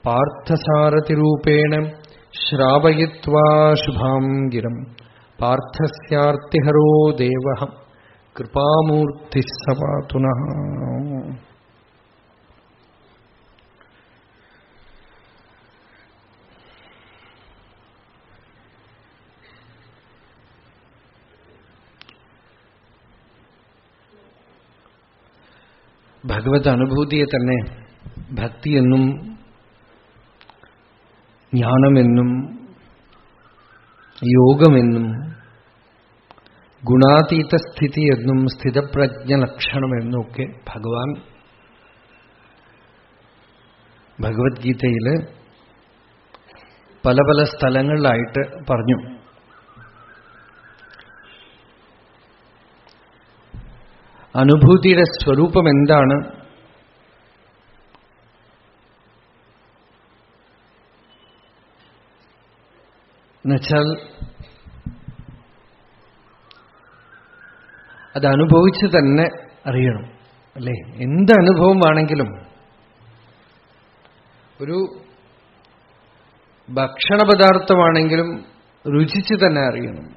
പാർത്ഥസാരഥിരൂപേണ ശ്രാവയിത്വാ ശുഭാം ഗിരം പാർത്ഥസ്യാർത്തിഹരോ ദേവഃ കൃപാമൂർത്തിഃ സ പാതു നഃ. ഭഗവത് അനുഭൂതിയെ തന്നെ ഭക്തിയെന്നും ജ്ഞാനമെന്നും യോഗമെന്നും ഗുണാതീത സ്ഥിതി എന്നും സ്ഥിതപ്രജ്ഞ ലക്ഷണമെന്നൊക്കെ ഭഗവാൻ ഭഗവത്ഗീതയിൽ പല പല സ്ഥലങ്ങളിലായിട്ട് പറഞ്ഞു. അനുഭൂതിയുടെ സ്വരൂപം എന്താണ്? എന്നുവെച്ചാൽ അത് അനുഭവിച്ച് തന്നെ അറിയണം, അല്ലേ? എന്ത് അനുഭവമാണെങ്കിലും ഒരു ഭക്ഷണപദാർത്ഥമാണെങ്കിലും രുചിച്ച് തന്നെ അറിയണം.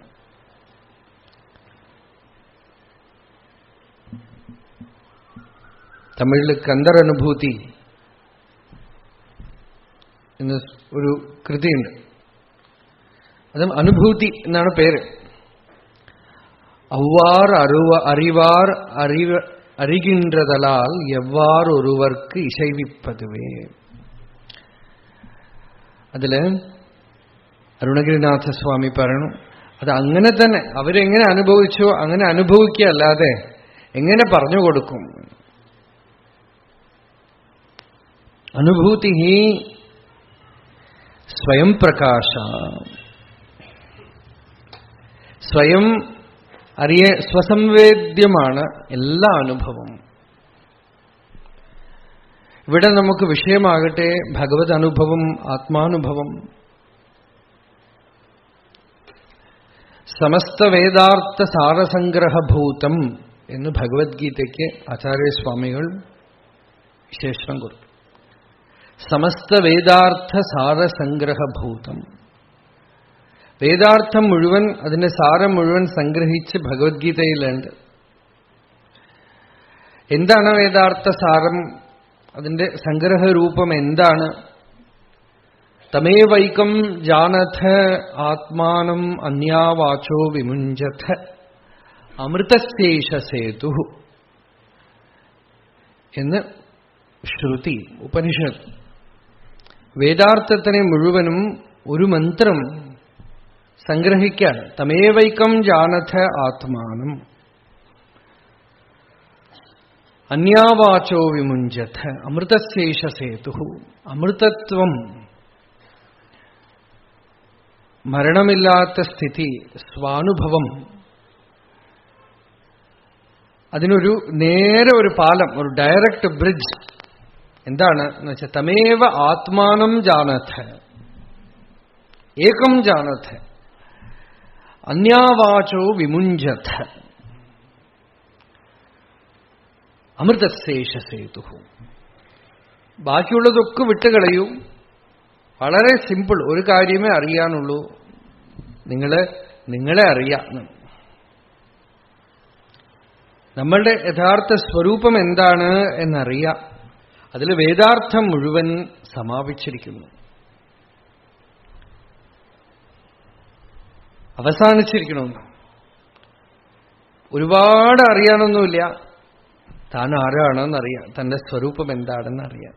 തമിഴിൽ കന്ദരനുഭൂതി എന്ന് ഒരു കൃതിയുണ്ട്. അതും അനുഭൂതി എന്നാണ് പേര്. ഔവാർ അറിവാർ അറികിன்றதலால் എവ്വാർ ഒരുവർക്ക് ഇശൈവിപ്പതുവേ. അതില് അരുണഗിരിനാഥസ്വാമി പറയണു, അത് അങ്ങനെ തന്നെ അവരെങ്ങനെ അനുഭവിച്ചോ അങ്ങനെ അനുഭവിക്കുകയല്ലാതെ എങ്ങനെ പറഞ്ഞു കൊടുക്കും? അനുഭൂതി സ്വയം പ്രകാശ, സ്വയം സ്വസംവേദ്യമാണ് എല്ലാ അനുഭവവും. ഇവിടെ നമുക്ക് വിഷയമാകട്ടെ ഭഗവത് അനുഭവം, ആത്മാനുഭവം. സമസ്ത വേദാർത്ഥ സാരസംഗ്രഹഭൂതം എന്ന് ഭഗവത്ഗീതയ്ക്ക് ആചാര്യസ്വാമികൾ വിശേഷണം കൊടുത്തു. സമസ്ത വേദാർത്ഥ സാരസംഗ്രഹഭൂതം. വേദാർത്ഥം മുഴുവൻ, അതിന്റെ സാരം മുഴുവൻ സംഗ്രഹിച്ച് ഭഗവത്ഗീതയിലുണ്ട്. എന്താണ് വേദാർത്ഥ സാരം? അതിന്റെ സംഗ്രഹരൂപം എന്താണ്? തമേവൈകം ജാനഥ ആത്മാനം അന്യാവാചോ വിമുഞ്ചഥ അമൃതസ്യേഷ സേതു എന്ന് ശ്രുതി, ഉപനിഷത്ത്. വേദാർത്ഥത്തിനെ മുഴുവനും ഒരു മന്ത്രം സംഗ്രഹിക്കാൻ. തമേവൈകം ജാനഥ ആത്മാനം അന്യാവാചോ വിമുഞ്ചഥ അമൃതസ്യേഷ സേതു. അമൃതത്വം, മരണമില്ലാത്ത സ്ഥിതി, സ്വാനുഭവം, അതിനൊരു നേരെ ഒരു പാലം, ഒരു ഡയറക്റ്റ് ബ്രിഡ്ജ്. എന്താണ് എന്ന് വെച്ചാൽ തമേവ ആത്മാനം ജാനഥ, ഏകം ജാനഥ അന്യാവാചോ വിമുഞ്ചഥ അമൃതസ്യേഷ സേതു. ബാക്കിയുള്ളതൊക്കെ വിട്ടുകളയൂ. വളരെ സിമ്പിൾ, ഒരു കാര്യമേ അറിയാനുള്ളൂ, നിങ്ങളെ അറിയാം. നമ്മളുടെ യഥാർത്ഥ സ്വരൂപം എന്താണ് എന്നറിയാം. അതിൽ വേദാർത്ഥം മുഴുവൻ സമാപിച്ചിരിക്കുന്നു, അവസാനിച്ചിരിക്കണമെന്ന്. ഒരുപാട് അറിയാനൊന്നുമില്ല, താൻ ആരാണെന്നറിയാം, തന്റെ സ്വരൂപം എന്താണെന്നറിയാം.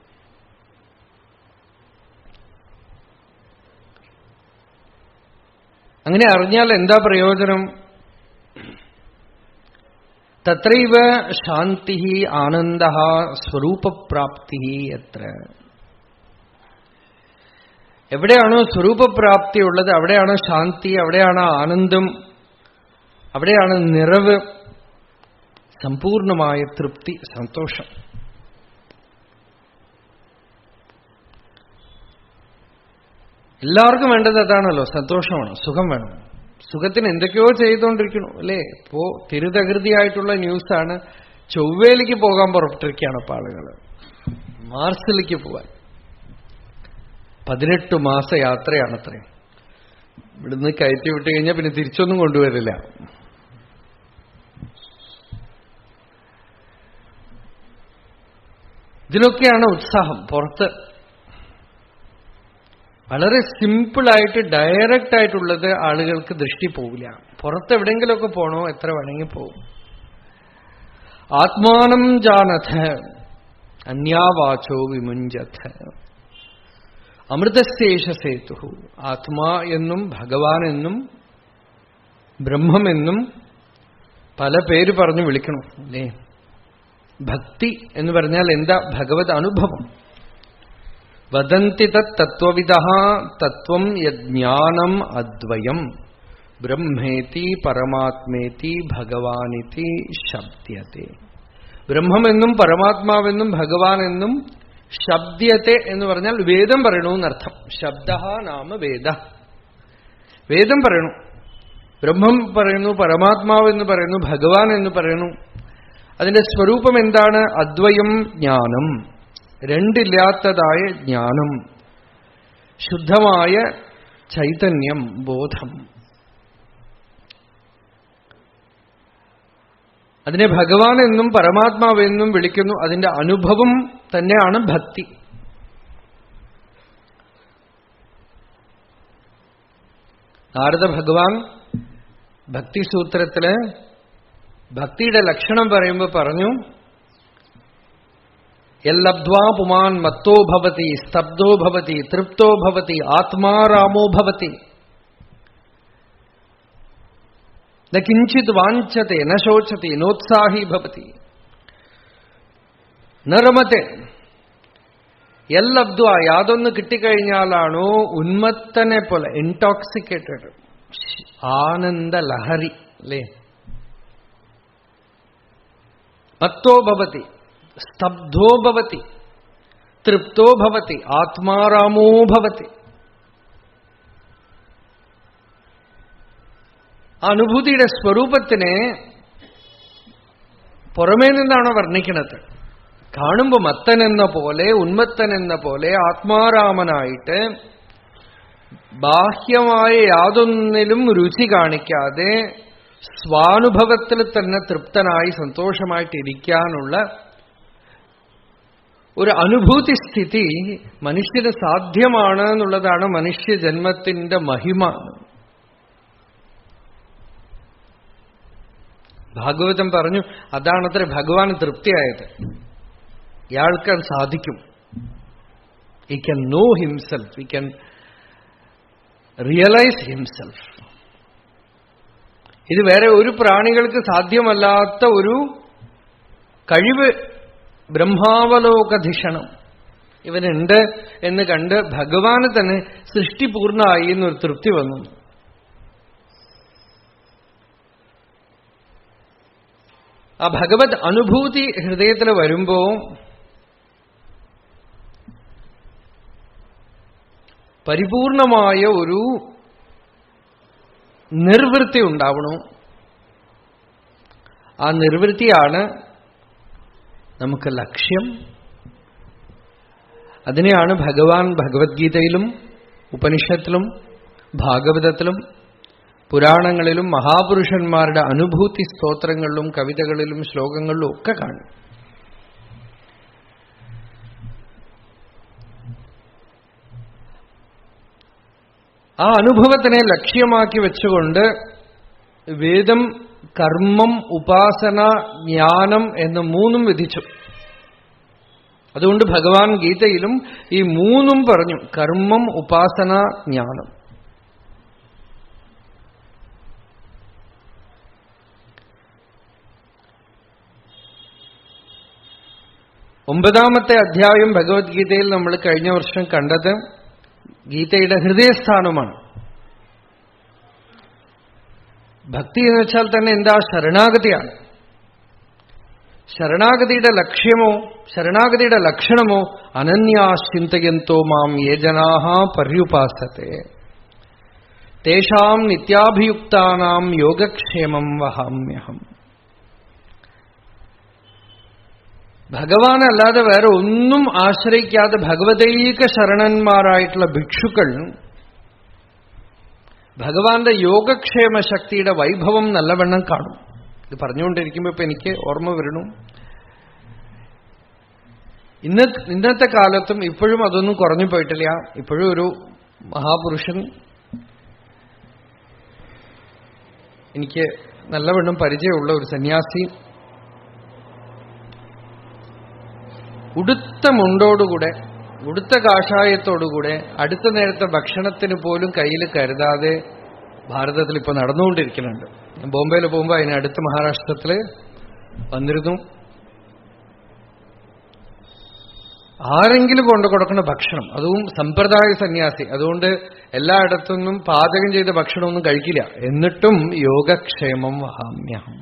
അങ്ങനെ അറിഞ്ഞാൽ എന്താ പ്രയോജനം? തത്രൈവ ശാന്തി ആനന്ദ സ്വരൂപപ്രാപ്തി എത്ര. എവിടെയാണോ സ്വരൂപപ്രാപ്തിയുള്ളത് അവിടെയാണ് ശാന്തി, അവിടെയാണ് ആനന്ദം, അവിടെയാണ് നിറവ്, സമ്പൂർണമായ തൃപ്തി, സന്തോഷം. എല്ലാവർക്കും വേണ്ടത് അതാണല്ലോ, സന്തോഷമാണ്, സുഖം വേണം. സുഖത്തിന് എന്തൊക്കെയോ ചെയ്തുകൊണ്ടിരിക്കണു, അല്ലേ? ഇപ്പോ തിരുതകൃതിയായിട്ടുള്ള ന്യൂസാണ്. ചൊവ്വയിലേക്ക് പോകാൻ പുറപ്പെട്ടിരിക്കുകയാണ് ഇപ്പൊ ആളുകൾ, മാർസിലേക്ക് പോവാൻ. 18 മാസ യാത്രയാണത്രേ. ഇവിടുന്ന് കയറ്റി വിട്ട് കഴിഞ്ഞാൽ പിന്നെ തിരിച്ചൊന്നും കൊണ്ടുവരില്ല. ഇതിലൊക്കെയാണ് ഉത്സാഹം. പുറത്ത് വളരെ സിമ്പിളായിട്ട് ഡയറക്റ്റ് ആയിട്ടുള്ളത് ആളുകൾക്ക് ദൃഷ്ടി പോവില്ല. പുറത്ത് എവിടെയെങ്കിലുമൊക്കെ പോണോ, എത്ര വേണമെങ്കിൽ പോകും. ആത്മാനം ജാനഥ അന്യാവാചോ വിമുഞ്ചഥ അമൃതശേഷ സേതു. ആത്മാ എന്നും ഭഗവാൻ എന്നും ബ്രഹ്മമെന്നും പല പേര് പറഞ്ഞു വിളിക്കണം അല്ലേ? ഭക്തി എന്ന് പറഞ്ഞാൽ എന്താ? ഭഗവത് അനുഭവം. വദന്തി തത്വവിദഃ തത്വം യജ്ഞാനം അദ്വയം ബ്രഹ്മേതി പരമാത്മേതി ഭഗവാനിതി ശബ്ദ്യത്തെ. ബ്രഹ്മമെന്നും പരമാത്മാവെന്നും ഭഗവാനെന്നും ശബ്ദ്യത്തെ എന്ന് പറഞ്ഞാൽ വേദം പറയണമെന്നർത്ഥം. ശബ്ദ നാമ വേദ. വേദം പറയണു. ബ്രഹ്മം പറയുന്നു, പരമാത്മാവ് എന്ന് പറയുന്നു, ഭഗവാൻ എന്ന് പറയുന്നു. അതിന്റെ സ്വരൂപം എന്താണ്? അദ്വയം ജ്ഞാനം, രണ്ടില്ലാത്തതായ ജ്ഞാനം, ശുദ്ധമായ ചൈതന്യം, ബോധം. അതിനെ ഭഗവാൻ എന്നും പരമാത്മാവെന്നും വിളിക്കുന്നു. അതിന്റെ അനുഭവം തന്നെയാണ് ഭക്തി. നാരദ ഭഗവാൻ ഭക്തിസൂത്രത്തില് ഭക്തിയുടെ ലക്ഷണം പറയുമ്പോൾ പറഞ്ഞു, യല്ലബ്ധ്വാ പുമാൻ മത്തോ ഭവതി സ്തബ്ധോ ഭവതി തൃപ്തോ ഭവതി ആത്മാരാമോ ഭവതി ന കിഞ്ചിത് വാഞ്ചത്തെ ന ശോചത്തെ നോത്സാഹി ഭവതി ന രമത്തെ. യല്ലബ്ധ്വ, യാതൊന്ന് കിട്ടിക്കഴിഞ്ഞാലാണോ ഉന്മത്തനെ പോലെ, ഇൻടോക്സിക്കേറ്റഡ്, ആനന്ദ ലഹരി അല്ലേ? മത്തോ ഭവതി സ്തബ്ധോ ഭവതി തൃപ്തോ ഭവതി ആത്മാരാമോ ഭവതി. അനുഭൂതിയുടെ സ്വരൂപത്തിനെ പുറമേ നിന്നാണ് വർണ്ണിക്കുന്നത്. കാണുമ്പോൾ മത്തൻ എന്ന പോലെ, ഉന്മത്തൻ എന്ന പോലെ, ആത്മാരാമനായിട്ട് ബാഹ്യമായ യാതൊന്നിലും രുചി കാണിക്കാതെ സ്വാനുഭവത്തിൽ തന്നെ തൃപ്തനായി സന്തോഷമായിട്ടിരിക്കാനുള്ള ഒരു അനുഭൂതി സ്ഥിതി മനുഷ്യന് സാധ്യമാണ് എന്നുള്ളതാണ് മനുഷ്യജന്മത്തിന്റെ മഹിമ. ഭാഗവതം പറഞ്ഞു, അതാണത്ര ഭഗവാന് തൃപ്തിയായത്. ഇയാൾക്ക് സാധിക്കും. he can know himself, he can realize himself. ഇത് വേറെ ഒരു പ്രാണികൾക്ക് സാധ്യമല്ലാത്ത ഒരു കഴിവ്, ബ്രഹ്മാവലോകധിഷണം ഇവനുണ്ട് എന്ന് കണ്ട് ഭഗവാന് തന്നെ സൃഷ്ടി പൂർണ്ണമായി എന്നൊരു തൃപ്തി വന്നു. ആ ഭഗവത് അനുഭൂതി ഹൃദയത്തിൽ വരുമ്പോ പരിപൂർണമായ ഒരു നിർവൃത്തി ഉണ്ടാവണം. ആ നിർവൃത്തിയാണ് നമുക്ക് ലക്ഷ്യം. അതിനെയാണ് ഭഗവാൻ ഭഗവത്ഗീതയിലും ഉപനിഷത്തിലും ഭാഗവതത്തിലും പുരാണങ്ങളിലും മഹാപുരുഷന്മാരുടെ അനുഭൂതി സ്തോത്രങ്ങളിലും കവിതകളിലും ശ്ലോകങ്ങളിലും ഒക്കെ കാണും. ആ അനുഭവത്തിനെ ലക്ഷ്യമാക്കി വെച്ചുകൊണ്ട് വേദം കർമ്മം, ഉപാസന, ജ്ഞാനം എന്ന് മൂന്നും വിധിച്ചു. അതുകൊണ്ട് ഭഗവാൻ ഗീതയിലും ഈ മൂന്നും പറഞ്ഞു, കർമ്മം, ഉപാസന, ജ്ഞാനം. ഒമ്പതാമത്തെ അധ്യായം ഭഗവത്ഗീതയിൽ നമ്മൾ കഴിഞ്ഞ വർഷം കണ്ടത് ഗീതയുടെ ഹൃദയസ്ഥാനമാണ്. ഭക്തി എന്ന് വെച്ചാൽ തന്നെ എന്താ? ശരണാഗതിയാണ്. ശരണാഗതിയുടെ ലക്ഷ്യമോ ശരണാഗതിയുടെ ലക്ഷണമോ അനന്യാശ്ചിന്തയന്തോ മാം യേ ജനാഃ പര്യുപാസത്തെ തേഷാം നിത്യാഭിയുക്താനാം യോഗക്ഷേമം വഹാമ്യഹം. ഭഗവാനല്ലാതെ വേറെ ഒന്നും ആശ്രയിക്കാതെ ഭഗവതൈക ശരണന്മാരായിട്ടുള്ള ഭിക്ഷുക്കൾ ഭഗവാന്റെ യോഗക്ഷേമ ശക്തിയുടെ വൈഭവം നല്ലവണ്ണം കാണും. ഇത് പറഞ്ഞുകൊണ്ടിരിക്കുമ്പോ ഇപ്പൊ എനിക്ക് ഓർമ്മ വരണു, ഇന്നത്തെ കാലത്തും ഇപ്പോഴും അതൊന്നും കുറഞ്ഞു പോയിട്ടില്ല. ഇപ്പോഴും ഒരു മഹാപുരുഷൻ എനിക്ക് നല്ലവണ്ണം പരിചയമുള്ള ഒരു സന്യാസി ഉടുത്ത മുണ്ടോടുകൂടെ ഉടുത്ത കാഷായത്തോടുകൂടെ അടുത്ത നേരത്തെ ഭക്ഷണത്തിന് പോലും കയ്യിൽ കരുതാതെ ഭാരതത്തിൽ ഇപ്പൊ നടന്നുകൊണ്ടിരിക്കുന്നുണ്ട്. ഞാൻ ബോംബെയിൽ പോകുമ്പോൾ അതിന് അടുത്ത മഹാരാഷ്ട്രത്തില് വന്നിരുന്നു. ആരെങ്കിലും കൊണ്ടു കൊടുക്കുന്ന ഭക്ഷണം, അതും സമ്പ്രദായ സന്യാസി, അതുകൊണ്ട് എല്ലായിടത്തുനിന്നും പാചകം ചെയ്ത ഭക്ഷണമൊന്നും കഴിക്കില്ല. എന്നിട്ടും യോഗക്ഷേമം വഹാമ്യഹം.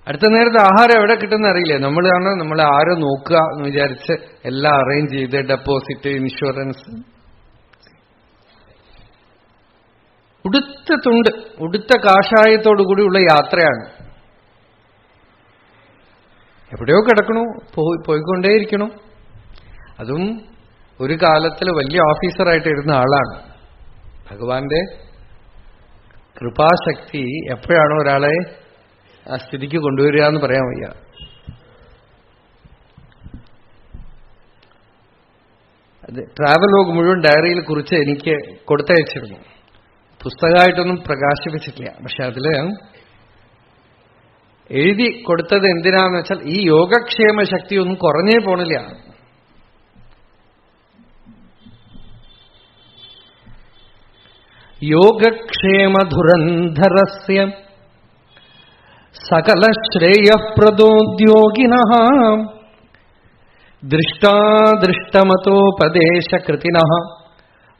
അടുത്ത നേരത്തെ ആഹാരം എവിടെ കിട്ടുന്ന അറിയില്ല. നമ്മളെ ആരോ നോക്കുക എന്ന് വിചാരിച്ച് എല്ലാം അറേഞ്ച് ചെയ്ത് ഡെപ്പോസിറ്റ്, ഇൻഷുറൻസ്. ഉടുത്ത തുണ്ട്, ഉടുത്ത കാഷായത്തോടുകൂടിയുള്ള യാത്രയാണ്. എവിടെയോ കിടക്കണു, പോയിക്കൊണ്ടേയിരിക്കണു. അതും ഒരു കാലത്തിൽ വലിയ ഓഫീസറായിട്ട് ഇരുന്ന ആളാണ്. ഭഗവാന്റെ കൃപാശക്തി എപ്പോഴാണോ ഒരാളെ ആ സ്ഥിതിക്ക് കൊണ്ടുവരിക എന്ന് പറയാൻ വയ്യ. അത് ട്രാവലോഗ് മുഴുവൻ ഡയറിയിൽ കുറിച്ച് എനിക്ക് കൊടുത്തയച്ചിരുന്നു. പുസ്തകമായിട്ടൊന്നും പ്രകാശിപ്പിച്ചിട്ടില്ല. പക്ഷെ അതില് എഴുതി കൊടുത്തത് എന്തിനാന്ന് വെച്ചാൽ ഈ യോഗക്ഷേമ ശക്തി ഒന്നും കുറഞ്ഞേ പോണില്ല. യോഗക്ഷേമധുരന്ധരസ്യ സകലശ്രേയപ്രദോദ്യോഗിനഃ ദൃഷ്ടാദൃഷ്ടമതോപദേശകൃതിനഃ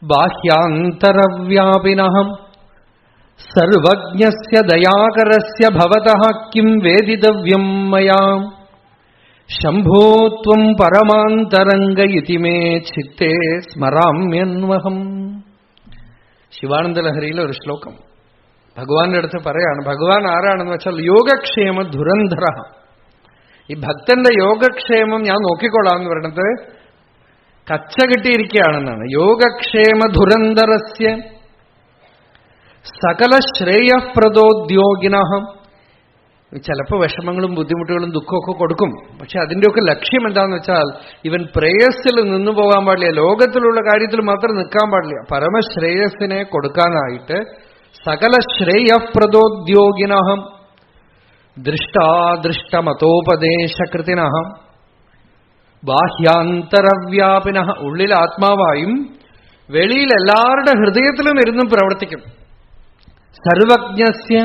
ബാഹ്യാന്തരവ്യാപിനഃ സർവജ്ഞസ്യ ദയാകരസ്യ ഭവതഃ കിം വേദിതവ്യം മയാ ശംഭോ ത്വം പരമാന്തരംഗ ഇതി മേ ചിത്തേ സ്മരാമ്യന്വഹം. ശിവാനന്ദ ലഹരിയിലെ ഒരു ശ്ലോകം ഭഗവാന്റെ അടുത്ത് പറയാണ്. ഭഗവാൻ ആരാണെന്ന് വെച്ചാൽ യോഗക്ഷേമ ധുരന്ധര. ഈ ഭക്തന്റെ യോഗക്ഷേമം ഞാൻ നോക്കിക്കൊള്ളാം എന്ന് പറയുന്നത് കച്ച കിട്ടിയിരിക്കുകയാണെന്നാണ്. യോഗക്ഷേമ ധുരന്ധരസ്യ സകല ശ്രേയപ്രദോദ്യോഗിന. ചിലപ്പോൾ വിഷമങ്ങളും ബുദ്ധിമുട്ടുകളും ദുഃഖമൊക്കെ കൊടുക്കും. പക്ഷെ അതിന്റെയൊക്കെ ലക്ഷ്യം എന്താണെന്ന് വെച്ചാൽ ഇവൻ പ്രേയസ്സിൽ നിന്നു പോകാൻ പാടില്ല, ലോകത്തിലുള്ള കാര്യത്തിൽ മാത്രം നിൽക്കാൻ പാടില്ല. പരമശ്രേയസ്സിനെ കൊടുക്കാനായിട്ട് സകല ശ്രേയപ്രദോദ്യോഗിന ദൃഷ്ടാദൃഷ്ടമതോപദേശകൃതിന ബാഹ്യാന്തരവ്യാപിന. ഉള്ളിൽ ആത്മാവായും വെളിയിൽ എല്ലാവരുടെ ഹൃദയത്തിലും ഇരുന്നും പ്രവർത്തിക്കും. സർവജ്ഞസ്യ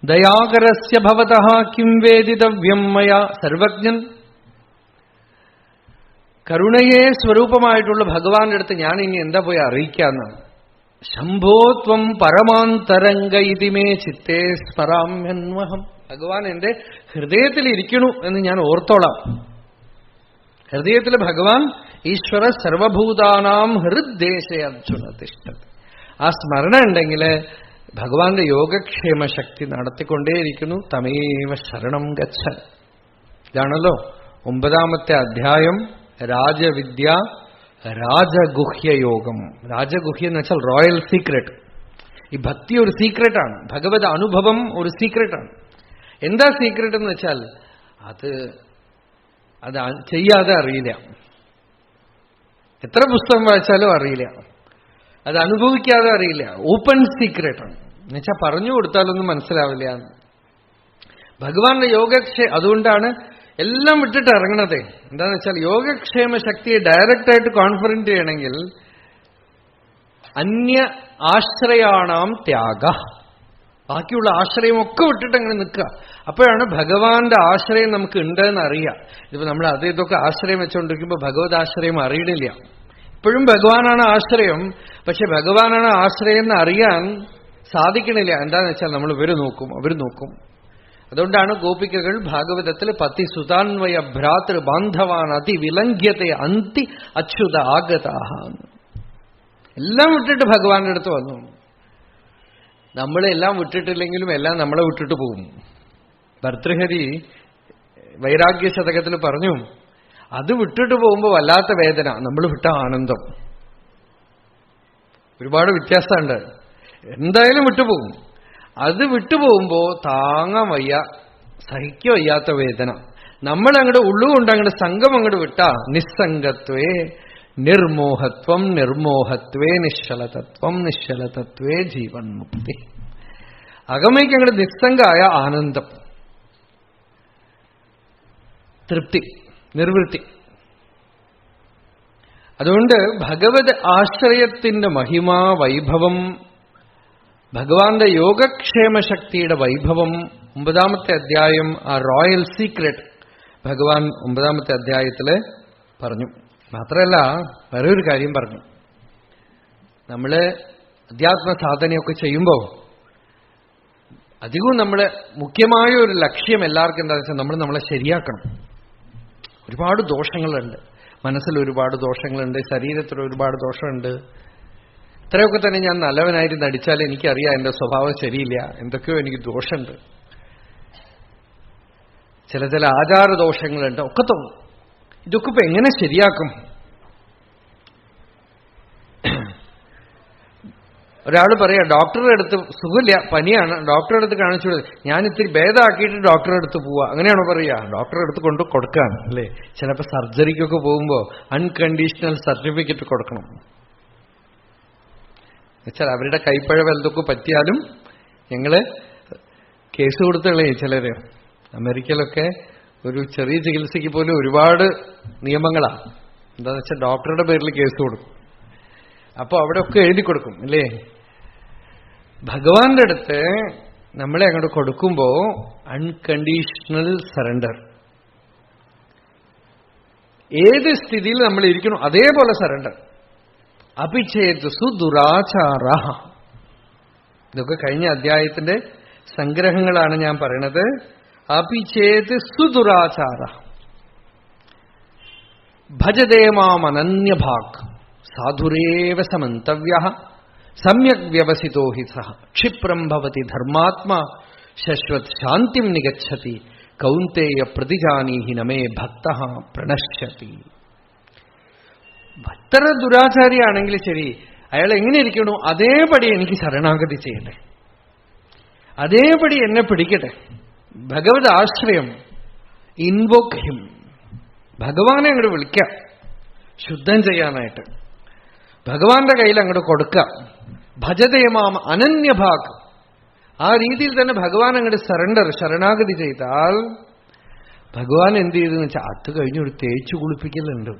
ദയാകരസ്യ ഭവതഃ കിം വേദിതവ്യം മയാ. സർവജ്ഞൻ, കരുണയെ സ്വരൂപമായിട്ടുള്ള ഭഗവാന്റെ അടുത്ത് ഞാൻ ഇനി എന്താ പോയി അറിയിക്കാന്നാണ്. ശംഭോ ത്വം പരമാന്തരംഗ ഇതി മേ ചിത്തേ സ്മരാമ്യന്വഹം. ഭഗവാൻ എന്റെ ഹൃദയത്തിലിരിക്കണു എന്ന് ഞാൻ ഓർത്തോളാം. ഹൃദയത്തിൽ ഭഗവാൻ ഈശ്വര സർവഭൂതാനാം ഹൃദ്ദേശേ അർജുന തിഷ്ഠതി. ആ സ്മരണ ഉണ്ടെങ്കിൽ ഭഗവാന്റെ യോഗക്ഷേമ ശക്തി നടത്തിക്കൊണ്ടേയിരിക്കുന്നു. തമേവ ശരണം ഗച്ഛ. ഇതാണല്ലോ 9ാമത്തെ അധ്യായം. രാജവിദ്യ രാജഗുഹ്യയോഗം. രാജഗുഹ്യം എന്ന് വെച്ചാൽ റോയൽ സീക്രട്ട്. ഈ ഭക്തി ഒരു സീക്രട്ടാണ്, ഭഗവത് അനുഭവം ഒരു സീക്രട്ടാണ്. എന്താ സീക്രട്ട് എന്ന് വെച്ചാൽ അത് ചെയ്യാതെ അറിയില്ല. എത്ര പുസ്തകം വായിച്ചാലും അറിയില്ല, അത് അനുഭവിക്കാതെ അറിയില്ല. ഓപ്പൺ സീക്രട്ടാണ്. എന്നുവെച്ചാൽ പറഞ്ഞു കൊടുത്താലൊന്നും മനസ്സിലാവില്ല. ഭഗവാന്റെ അതുകൊണ്ടാണ് എല്ലാം വിട്ടിട്ട് ഇറങ്ങണതേ. എന്താന്ന് വെച്ചാൽ യോഗക്ഷേമ ശക്തിയെ ഡയറക്റ്റായിട്ട് കോൺഫറൻറ്റ് ചെയ്യണമെങ്കിൽ അന്യ ആശ്രയാണാം ത്യാഗ. ബാക്കിയുള്ള ആശ്രയമൊക്കെ വിട്ടിട്ട് അങ്ങനെ നിൽക്കുക. അപ്പോഴാണ് ഭഗവാന്റെ ആശ്രയം നമുക്ക് ഉണ്ടെന്ന് അറിയാം. ഇതിപ്പോ നമ്മൾ ഇതൊക്കെ ആശ്രയം വെച്ചുകൊണ്ടിരിക്കുമ്പോൾ ഭഗവത് ആശ്രയം അറിയണില്ല. ഇപ്പോഴും ഭഗവാനാണ് ആശ്രയം, പക്ഷെ ഭഗവാനാണ് ആശ്രയം എന്ന് അറിയാൻ സാധിക്കണില്ല. എന്താന്ന് വെച്ചാൽ നമ്മൾ അവർ നോക്കും. അതുകൊണ്ടാണ് ഗോപികകൾ ഭാഗവതത്തിൽ പതി സുതാന്വയ ഭ്രാതൃ ബാന്ധവാൻ അതി വിലംഘ്യത്തെ അന്തി അച്യുത ആഗതാഹ. എല്ലാം വിട്ടിട്ട് ഭഗവാന്റെ അടുത്ത് വന്നു. നമ്മളെല്ലാം വിട്ടിട്ടില്ലെങ്കിലും എല്ലാം നമ്മളെ വിട്ടിട്ട് പോകും. ഭർതൃഹരി വൈരാഗ്യ ശതകത്തിൽ പറഞ്ഞു, അത് വിട്ടിട്ട് പോകുമ്പോൾ വല്ലാത്ത വേദന, നമ്മൾ വിട്ട ആനന്ദം. ഒരുപാട് വ്യത്യാസമുണ്ട്. എന്തായാലും വിട്ടുപോകും. അത് വിട്ടുപോകുമ്പോ താങ്ങാൻ വയ്യ, സഹിക്കാൻ വയ്യാത്ത വേദന. നമ്മൾ അങ്ങോട്ട് ഉള്ളുകൊണ്ട് അങ്ങോട്ട് സംഘം അങ്ങോട്ട് വിട്ടാ നിസ്സംഗത്വേ നിർമോഹത്വം, നിർമോഹത്വേ നിശ്ചലതത്വം, നിശ്ചലതത്വേ ജീവൻ മുക്തി. അകമയ്ക്ക് അങ്ങോട്ട് നിസ്സംഗമായ ആനന്ദം, തൃപ്തി, നിർവൃത്തി. അതുകൊണ്ട് ഭഗവത് ആശ്രയത്തിന്റെ മഹിമാ വൈഭവം, ഭഗവാന്റെ യോഗക്ഷേമശക്തിയുടെ വൈഭവം 9ാമത്തെ അധ്യായം, ആ റോയൽ സീക്രട്ട് ഭഗവാൻ 9ാമത്തെ അധ്യായത്തില് പറഞ്ഞു. മാത്രമല്ല വേറൊരു കാര്യം പറഞ്ഞു. നമ്മള് അധ്യാത്മ സാധനയൊക്കെ ചെയ്യുമ്പോൾ അധികവും നമ്മള് മുഖ്യമായ ഒരു ലക്ഷ്യം എല്ലാവർക്കും എന്താണെന്ന് വെച്ചാൽ നമ്മളെ ശരിയാക്കണം. ഒരുപാട് ദോഷങ്ങളുണ്ട്, മനസ്സിൽ ഒരുപാട് ദോഷങ്ങളുണ്ട്, ശരീരത്തിൽ ഒരുപാട് ദോഷമുണ്ട്. ഇത്രയൊക്കെ തന്നെ ഞാൻ നല്ലവനായിട്ട് നടിച്ചാൽ എനിക്കറിയാം എന്റെ സ്വഭാവം ശരിയില്ല, എന്തൊക്കെയോ എനിക്ക് ദോഷമുണ്ട്, ചില ആചാരദോഷങ്ങളുണ്ട്, ഒക്കെ തോന്നും. ഇതൊക്കെ ഇപ്പൊ എങ്ങനെ ശരിയാക്കും? ഒരാൾ പറയാ, ഡോക്ടറുടെ അടുത്ത് സുഖമില്ല, പനിയാണ്, ഡോക്ടറുടെ അടുത്ത് കാണിച്ചു, ഞാൻ ഇത്തിരി ഭേദമാക്കിയിട്ട് ഡോക്ടറുടെ അടുത്ത് പോവാ, അങ്ങനെയാണോ പറയാ? ഡോക്ടറുടെ അടുത്ത് കൊണ്ട് കൊടുക്കാൻ അല്ലേ? ചിലപ്പോൾ സർജറിക്കൊക്കെ പോകുമ്പോൾ അൺകണ്ടീഷണൽ സർട്ടിഫിക്കറ്റ് കൊടുക്കണം. എന്നുവെച്ചാൽ അവരുടെ കൈപ്പഴവ് എന്തൊക്കെ പറ്റിയാലും ഞങ്ങള് കേസ് കൊടുത്തുകളേ. ചിലര് അമേരിക്കയിലൊക്കെ ഒരു ചെറിയ ചികിത്സയ്ക്ക് പോലും ഒരുപാട് നിയമങ്ങളാണ്. എന്താണെന്ന് വെച്ചാൽ ഡോക്ടറുടെ പേരിൽ കേസ് കൊടുക്കും. അപ്പൊ അവിടെ ഒക്കെ എഴുതി കൊടുക്കും അല്ലേ? ഭഗവാന്റെ അടുത്ത് നമ്മളെ അങ്ങോട്ട് കൊടുക്കുമ്പോ അൺകണ്ടീഷണൽ സറണ്ടർ. ഏത് സ്ഥിതിയിൽ നമ്മൾ ഇരിക്കണം അതേപോലെ സറണ്ടർ. അപിചേത് സുദുരാചാര. ഇതൊക്കെ കഴിഞ്ഞ അധ്യായത്തിന്റെ സംഗ്രഹങ്ങളാണ് ഞാൻ പറയണത്. അപിചേത് സുദുരാചാര ഭജതേ മാം അനന്യഭാഗ് സാധുരേവ സമന്തവ്യഃ സമ്യക് വ്യവസിതോ ഹി സഃ ക്ഷിപ്രം ഭവതി ധർമാത്മാ ശശ്വത് ശാന്തിം നിഗച്ഛതി കൗന്തേയ പ്രതിജാനീഹി നമേ ഭക്തഃ പ്രണശ്യതി. ഭക്തര ദുരാചാരിയാണെങ്കിൽ ശരി, അയാൾ എങ്ങനെ ഇരിക്കണോ അതേപടി എനിക്ക് ശരണാഗതി ചെയ്യട്ടെ, അതേപടി എന്നെ പിടിക്കട്ടെ. ഭഗവത് ആശ്രയം, ഇൻവോക്ക് ഹിം, ഭഗവാനെ അങ്ങോട്ട് വിളിക്കാം ശുദ്ധം ചെയ്യാനായിട്ട്, ഭഗവാന്റെ കയ്യിൽ അങ്ങോട്ട് കൊടുക്കാം. ഭജതേമാം അനന്യഭാഗ്. ആ രീതിയിൽ തന്നെ ഭഗവാൻ അങ്ങോട്ട് സറണ്ടർ, ശരണാഗതി ചെയ്താൽ ഭഗവാൻ എന്ത് ചെയ്തെന്ന് വെച്ചാൽ അത് കഴിഞ്ഞൊരു തേച്ചു കുളിപ്പിക്കലുണ്ട്.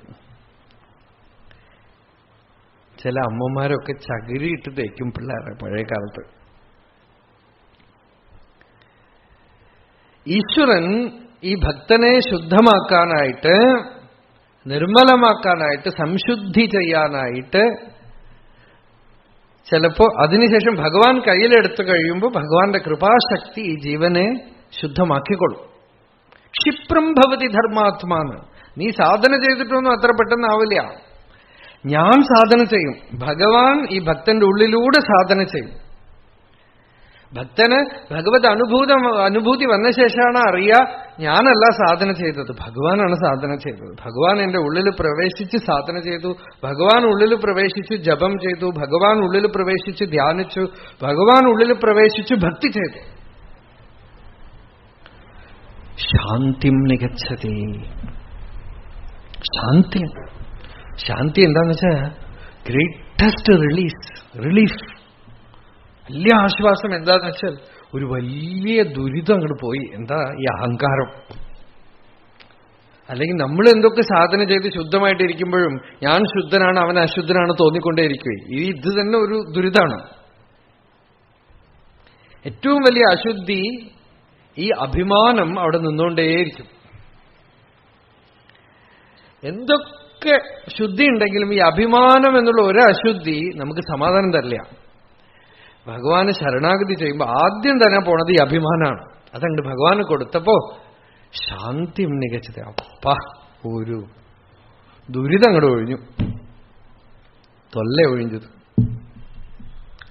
ചില അമ്മമാരൊക്കെ ചകിരിയിട്ട് തേക്കും പിള്ളേരെ പഴയ കാലത്ത്. ഈശ്വരൻ ഈ ഭക്തനെ ശുദ്ധമാക്കാനായിട്ട്, നിർമ്മലമാക്കാനായിട്ട്, സംശുദ്ധി ചെയ്യാനായിട്ട് ചിലപ്പോ അതിനുശേഷം ഭഗവാൻ കയ്യിലെടുത്തു കഴിയുമ്പോൾ ഭഗവാന്റെ കൃപാശക്തി ഈ ജീവനെ ശുദ്ധമാക്കിക്കൊള്ളും. ക്ഷിപ്രം ഭവതി ധർമാത്മാന്ന്. നീ സാധന ചെയ്തിട്ടൊന്നും അത്ര പെട്ടെന്നാവില്ല. ഞാൻ സാധന ചെയ്യും, ഭഗവാൻ ഈ ഭക്തന്റെ ഉള്ളിലൂടെ സാധന ചെയ്യും. ഭക്തന് ഭഗവത് അനുഭൂതി വന്ന ശേഷമാണ് അറിയാ, ഞാനല്ല സാധന ചെയ്തത്, ഭഗവാനാണ് സാധന ചെയ്തത്. ഭഗവാൻ എന്റെ ഉള്ളിൽ പ്രവേശിച്ച് സാധന ചെയ്തു, ഭഗവാൻ ഉള്ളിൽ പ്രവേശിച്ച് ജപം ചെയ്തു, ഭഗവാൻ ഉള്ളിൽ പ്രവേശിച്ച് ധ്യാനിച്ചു, ഭഗവാൻ ഉള്ളിൽ പ്രവേശിച്ച് ഭക്തി ചെയ്തു. ശാന്തിം നിഗച്ഛതി. ശാന്തി, ശാന്തി എന്താന്ന് വെച്ചാൽ ഗ്രേറ്റസ്റ്റ് റിലീഫ്, വലിയ ആശ്വാസം. എന്താന്ന് വെച്ചാൽ ഒരു വലിയ ദുരിതം അങ്ങോട്ട് പോയി. എന്താ ഈ അഹങ്കാരം. അല്ലെങ്കിൽ നമ്മൾ എന്തൊക്കെ സാധന ചെയ്ത് ശുദ്ധമായിട്ടിരിക്കുമ്പോഴും ഞാൻ ശുദ്ധനാണ് അവൻ അശുദ്ധനാണ് തോന്നിക്കൊണ്ടേയിരിക്കുകയും ഇത് തന്നെ ഒരു ദുരിതമാണ്. ഏറ്റവും വലിയ അശുദ്ധി ഈ അഭിമാനം അവിടെ നിന്നുകൊണ്ടേയിരിക്കും. എന്തൊക്കെ ശുദ്ധി ഉണ്ടെങ്കിലും ഈ അഭിമാനം എന്നുള്ള ഒരു അശുദ്ധി നമുക്ക് സമാധാനം തരില്ല. ഭഗവാന് ശരണാഗതി ചെയ്യുമ്പോൾ ആദ്യം തന്നെ പോണത് ഈ അഭിമാനമാണ്. അതങ്ങോട്ട് ഭഗവാന് കൊടുത്തപ്പോ ശാന്തി മികച്ചത്. അപ്പ ഒരു ദുരിതം അങ്ങോട്ട് ഒഴിഞ്ഞു, തൊല്ല ഒഴിഞ്ഞത്.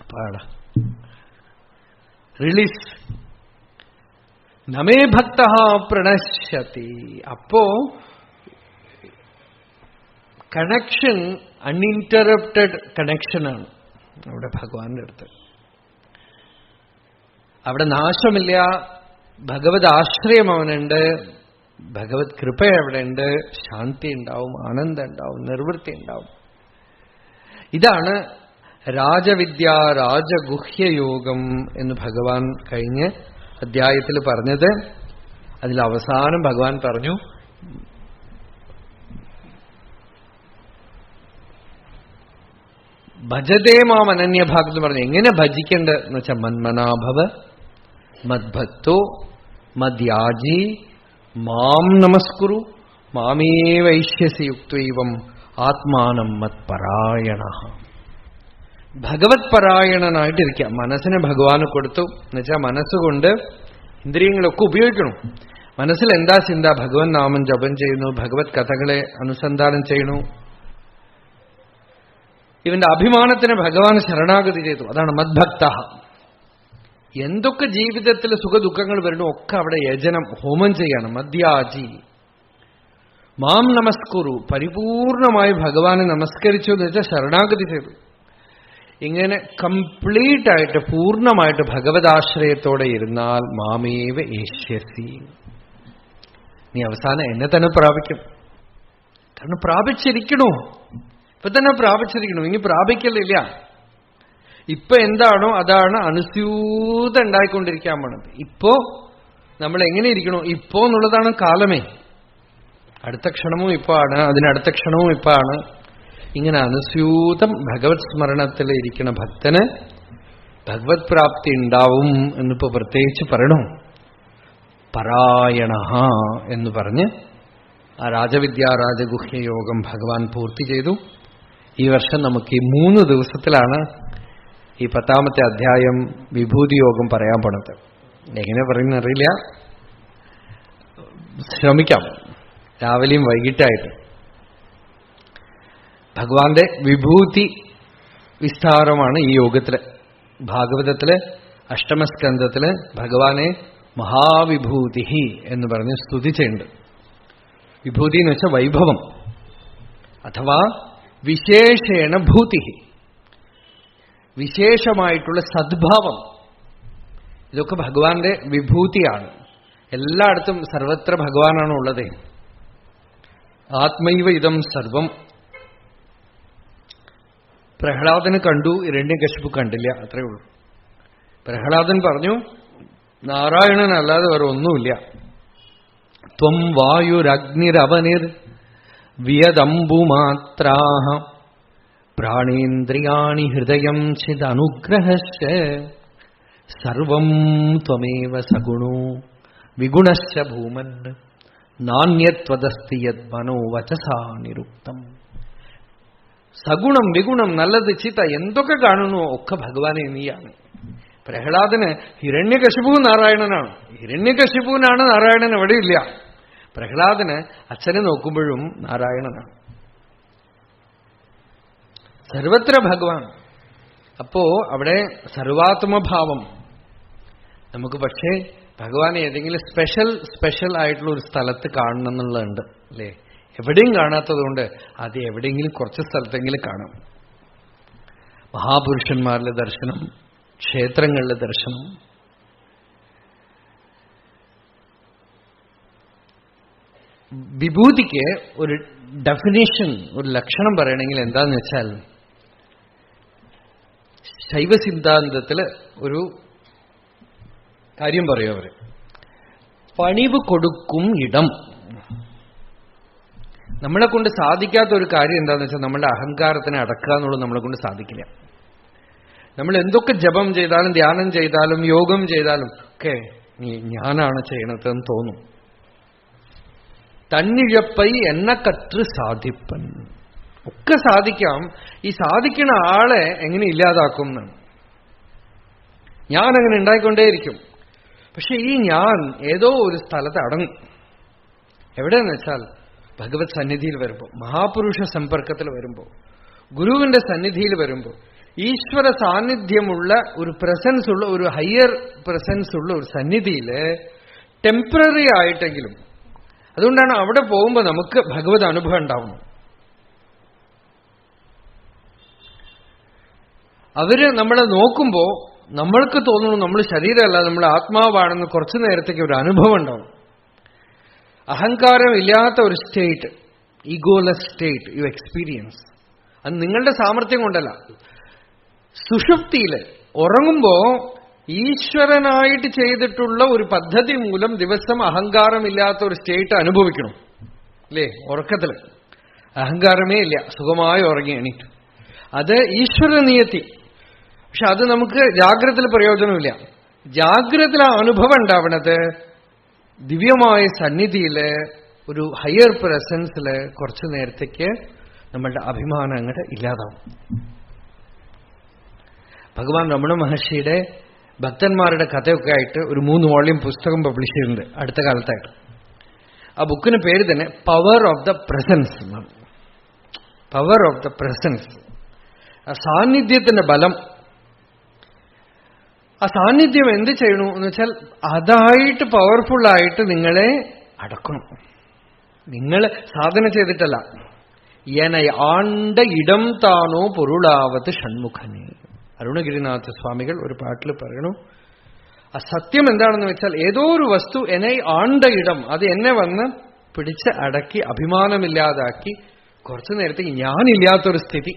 അപ്പാടാ റിലീസ്. നമേ ഭക്ത പ്രണശ്യതി. അപ്പോ കണക്ഷൻ അൺഇന്ററപ്റ്റഡ് കണക്ഷനാണ് അവിടെ ഭഗവാന്റെ അടുത്ത്. അവിടെ നാശമില്ല. ഭഗവത് ആശ്രയം അവനുണ്ട്, ഭഗവത് കൃപ അവിടെ ഉണ്ട്, ശാന്തി ഉണ്ടാവും, ആനന്ദം ഉണ്ടാവും, നിർവൃത്തി ഉണ്ടാവും. ഇതാണ് രാജവിദ്യ രാജഗുഹ്യയോഗം എന്ന് ഭഗവാൻ കഴിഞ്ഞ അധ്യായത്തിൽ പറഞ്ഞത്. അതിൽ അവസാനം ഭഗവാൻ പറഞ്ഞു, ഭജതേ മാം അനന്യഭാഗത്ത് പറഞ്ഞു. എങ്ങനെ ഭജിക്കേണ്ടതെന്ന് വെച്ചാൽ മന്മനാഭവ മദ്ഭക്തോ മദ്യാജി മാം നമസ്കുരു മാമേവൈഷ്യസി യുക്തൈവം ആത്മാനം മത്പരായണ. ഭഗവത് പരായണനായിട്ടിരിക്കുക. മനസ്സിനെ ഭഗവാന് കൊടുത്തു എന്നുവെച്ചാൽ മനസ്സുകൊണ്ട് ഇന്ദ്രിയങ്ങളൊക്കെ ഉപയോഗിക്കണം. മനസ്സിൽ എന്താ ചിന്ത? ഭഗവൻ നാമം ജപം ചെയ്യുന്നു, ഭഗവത് കഥകളെ അനുസന്ധാനം ചെയ്യണു. ഇവന്റെ അഭിമാനത്തിന് ഭഗവാൻ ശരണാഗതി ചെയ്തു. അതാണ് മദ്ഭക്ത. എന്തൊക്കെ ജീവിതത്തിൽ സുഖദുഃഖങ്ങൾ വരണോ ഒക്കെ അവിടെ യജനം, ഹോമം ചെയ്യണം. മദ്യാജി മാം നമസ്കുരു, പരിപൂർണമായി ഭഗവാനെ നമസ്കരിച്ചു എന്ന് വെച്ചാൽ ശരണാഗതി ചെയ്തു. ഇങ്ങനെ കംപ്ലീറ്റ് ആയിട്ട് പൂർണ്ണമായിട്ട് ഭഗവതാശ്രയത്തോടെ ഇരുന്നാൽ മാമേവ ഏഷ്യസി, നീ അവസാനം എന്നെ തന്നെ പ്രാപിക്കും. കാരണം പ്രാപിച്ചിരിക്കണോ, ഇപ്പൊ തന്നെ പ്രാപിച്ചിരിക്കണു, ഇനി പ്രാപിക്കലില്ല. ഇപ്പൊ എന്താണോ അതാണ് അനുസ്യൂതം ഉണ്ടായിക്കൊണ്ടിരിക്കാൻ പോണത്. ഇപ്പോ നമ്മൾ എങ്ങനെ ഇരിക്കണോ ഇപ്പോ എന്നുള്ളതാണ് കാലമേ. അടുത്ത ക്ഷണവും ഇപ്പൊ ആണ്, അതിനടുത്ത ക്ഷണവും ഇപ്പൊ ആണ്. ഇങ്ങനെ അനുസ്യൂതം ഭഗവത് സ്മരണത്തിൽ ഇരിക്കുന്ന ഭക്തന് ഭഗവത് പ്രാപ്തി ഉണ്ടാവും എന്നിപ്പോ പ്രത്യേകിച്ച് പറയണു. പരായണ എന്ന് പറഞ്ഞ് ആ രാജവിദ്യ രാജഗുഹ്യ യോഗം ഭഗവാൻ പൂർത്തി ചെയ്തു. ഈ വർഷം നമുക്ക് ഈ 3 ദിവസത്തിലാണ് ഈ 10ാമത്തെ അധ്യായം വിഭൂതി യോഗം പറയാൻ പോണത്. എങ്ങനെ പറയുന്നറിയില്ല, ശ്രമിക്കാം. രാവിലെയും വൈകിട്ടായിട്ട് ഭഗവാന്റെ വിഭൂതി വിസ്താരമാണ് ഈ യോഗത്തില്. ഭാഗവതത്തില് അഷ്ടമസ്കന്ധത്തില് ഭഗവാനെ മഹാവിഭൂതി എന്ന് പറഞ്ഞ് സ്തുതിച്ചുണ്ട്. വിഭൂതി എന്ന് വെച്ചാൽ വൈഭവം അഥവാ വിശേഷേണ ഭൂതി, വിശേഷമായിട്ടുള്ള സദ്ഭാവം. ഇതൊക്കെ ഭഗവാന്റെ വിഭൂതിയാണ്. എല്ലായിടത്തും സർവത്ര ഭഗവാനാണ് ഉള്ളത്. ആത്മൈവ ഇതം സർവം. പ്രഹ്ലാദന് കണ്ടു, ഹിരണ്യകശിപു കണ്ടില്ല, അത്രയേ ഉള്ളൂ. പ്രഹ്ലാദൻ പറഞ്ഞു നാരായണനല്ലാതെ വേറെ ഒന്നുമില്ല. ത്വം വായുരഗ്നിരവനിർ വിയദംബുമാത്രാഹ പ്രാണേന്ദ്രിയാണി ഹൃദയം ചിദനുഗ്രഹശ്ച സർവം ത്വമേവ സഗുണോ വിഗുണശ്ച ഭൂമൻ നാന്യത്വദസ്തി യദ്മനോ വചസാ നിരുക്തം. സഗുണം വിഗുണം നല്ലത് ചീത്ത എന്തൊക്കെ കാണുന്നു ഒക്കെ ഭഗവാനെ നീയാണ്. പ്രഹ്ലാദന് ഹിരണ്യകശിപു നാരായണനാണ്. ഹിരണ്യകശിപുവിനാണ് നാരായണൻ, എവിടെയില്ല. പ്രഹ്ലാദന് അച്ഛനെ നോക്കുമ്പോഴും നാരായണനാണ്. സർവത്ര ഭഗവാൻ. അപ്പോ അവിടെ സർവാത്മഭാവം നമുക്ക്. പക്ഷേ ഭഗവാനെ ഏതെങ്കിലും സ്പെഷ്യൽ ആയിട്ടുള്ള ഒരു സ്ഥലത്ത് കാണണം എന്നുള്ളതുണ്ട് അല്ലേ? എവിടെയും കാണാത്തതുകൊണ്ട് അത് എവിടെയെങ്കിലും കുറച്ച് സ്ഥലത്തെങ്കിലും കാണാം. മഹാപുരുഷന്മാരുടെ ദർശനം, ക്ഷേത്രങ്ങളിലെ ദർശനം. വിഭൂതിക്ക് ഒരു ഡെഫിനേഷൻ, ഒരു ലക്ഷണം പറയണമെങ്കിൽ എന്താന്ന് വെച്ചാൽ ശൈവ സിദ്ധാന്തത്തിൽ ഒരു കാര്യം പറയും അവര്, പണിവ് കൊടുക്കും ഇടം. നമ്മളെ കൊണ്ട് സാധിക്കാത്ത ഒരു കാര്യം എന്താന്ന് വെച്ചാൽ നമ്മളുടെ അഹങ്കാരത്തിനെ അടക്കുക എന്നുള്ളത് നമ്മളെ കൊണ്ട് സാധിക്കില്ല. നമ്മൾ എന്തൊക്കെ ജപം ചെയ്താലും ധ്യാനം ചെയ്താലും യോഗം ചെയ്താലും ഒക്കെ ഞാനാണ് ചെയ്യണതെന്ന് തോന്നും. തന്നിഴപ്പൈ എന്ന കറ്റ് സാധിപ്പൻ. ഒക്കെ സാധിക്കാം. ഈ സാധിക്കുന്ന ആളെ എങ്ങനെ ഇല്ലാതാക്കും എന്നാണ്. ഞാൻ അങ്ങനെ ഉണ്ടായിക്കൊണ്ടേയിരിക്കും. പക്ഷെ ഈ ഞാൻ ഏതോ ഒരു സ്ഥലത്ത് അടങ്ങും. എവിടെയെന്ന് വെച്ചാൽ ഭഗവത് സന്നിധിയിൽ വരുമ്പോൾ, മഹാപുരുഷ സമ്പർക്കത്തിൽ വരുമ്പോൾ, ഗുരുവിന്റെ സന്നിധിയിൽ വരുമ്പോൾ ഈശ്വര സാന്നിധ്യമുള്ള ഒരു പ്രസൻസ് ഉള്ള ഒരു ഹയർ പ്രസൻസ് ഉള്ള ഒരു സന്നിധിയില് ടെമ്പററി ആയിട്ടെങ്കിലും, അതുകൊണ്ടാണ് അവിടെ പോകുമ്പോൾ നമുക്ക് ഭഗവത് അനുഭവം ഉണ്ടാവുന്നത്. അവര് നമ്മളെ നോക്കുമ്പോ നമ്മൾക്ക് തോന്നുന്നു നമ്മൾ ശരീരമല്ല, നമ്മൾ ആത്മാവാണെന്ന് കുറച്ചു നേരത്തേക്ക് ഒരു അനുഭവം ഉണ്ടാവും. അഹങ്കാരം ഇല്ലാത്ത ഒരു state, egoless state U experience. അത് നിങ്ങളുടെ സാമർത്ഥ്യം കൊണ്ടല്ല. സുഷുപ്തിയില് ഉറങ്ങുമ്പോ ഈശ്വരനായിട്ട് ചെയ്തിട്ടുള്ള ഒരു പദ്ധതി മൂലം ദിവസം അഹങ്കാരമില്ലാത്ത ഒരു സ്റ്റേറ്റ് അനുഭവിക്കണം. അല്ലേ? ഉറക്കത്തില് അഹങ്കാരമേ ഇല്ല, സുഖമായി ഉറങ്ങി എണീറ്റു. അത് ഈശ്വര നിയത്തി. പക്ഷെ അത് നമുക്ക് ജാഗ്രതയിൽ പ്രയോജനമില്ല. ജാഗ്രതയിൽ ആ അനുഭവം ഉണ്ടാവണത് ദിവ്യമായ സന്നിധിയില്, ഒരു ഹയർ പ്രസൻസില് കുറച്ചു നേരത്തേക്ക് നമ്മളുടെ അഭിമാനം അങ്ങോട്ട് ഇല്ലാതാവും. ഭഗവാൻ രമണ മഹർഷിയുടെ ഭക്തന്മാരുടെ കഥയൊക്കെ ആയിട്ട് ഒരു 3 വോള്യം പുസ്തകം പബ്ലിഷ് ചെയ്യുന്നുണ്ട് അടുത്ത കാലത്തായിട്ട്. ആ ബുക്കിന് പേര് തന്നെ പവർ ഓഫ് ദ പ്രസൻസ് എന്നാണ്. പവർ ഓഫ് ദ പ്രസൻസ്, ആ സാന്നിധ്യത്തിന്റെ ബലം. ആ സാന്നിധ്യം എന്ത് ചെയ്യണു എന്ന് വെച്ചാൽ അതായിട്ട് പവർഫുള്ളായിട്ട് നിങ്ങളെ അടക്കണം. നിങ്ങൾ സാധന ചെയ്തിട്ടല്ല. എന്നെ ആണ്ട ഇടം താനോ പൊരുളാവത്ത് ഷൺമുഖനെ. അരുണഗിരിനാഥ സ്വാമികൾ ഒരു പാട്ടിൽ പറയണു. ആ സത്യം എന്താണെന്ന് വെച്ചാൽ ഏതോ ഒരു വസ്തു എന്നെ ആണ്ട ഇടം, അത് എന്നെ വന്ന് പിടിച്ച് അടക്കി അഭിമാനമില്ലാതാക്കി കുറച്ചു നേരത്തേക്ക് ഞാനില്ലാത്തൊരു സ്ഥിതി.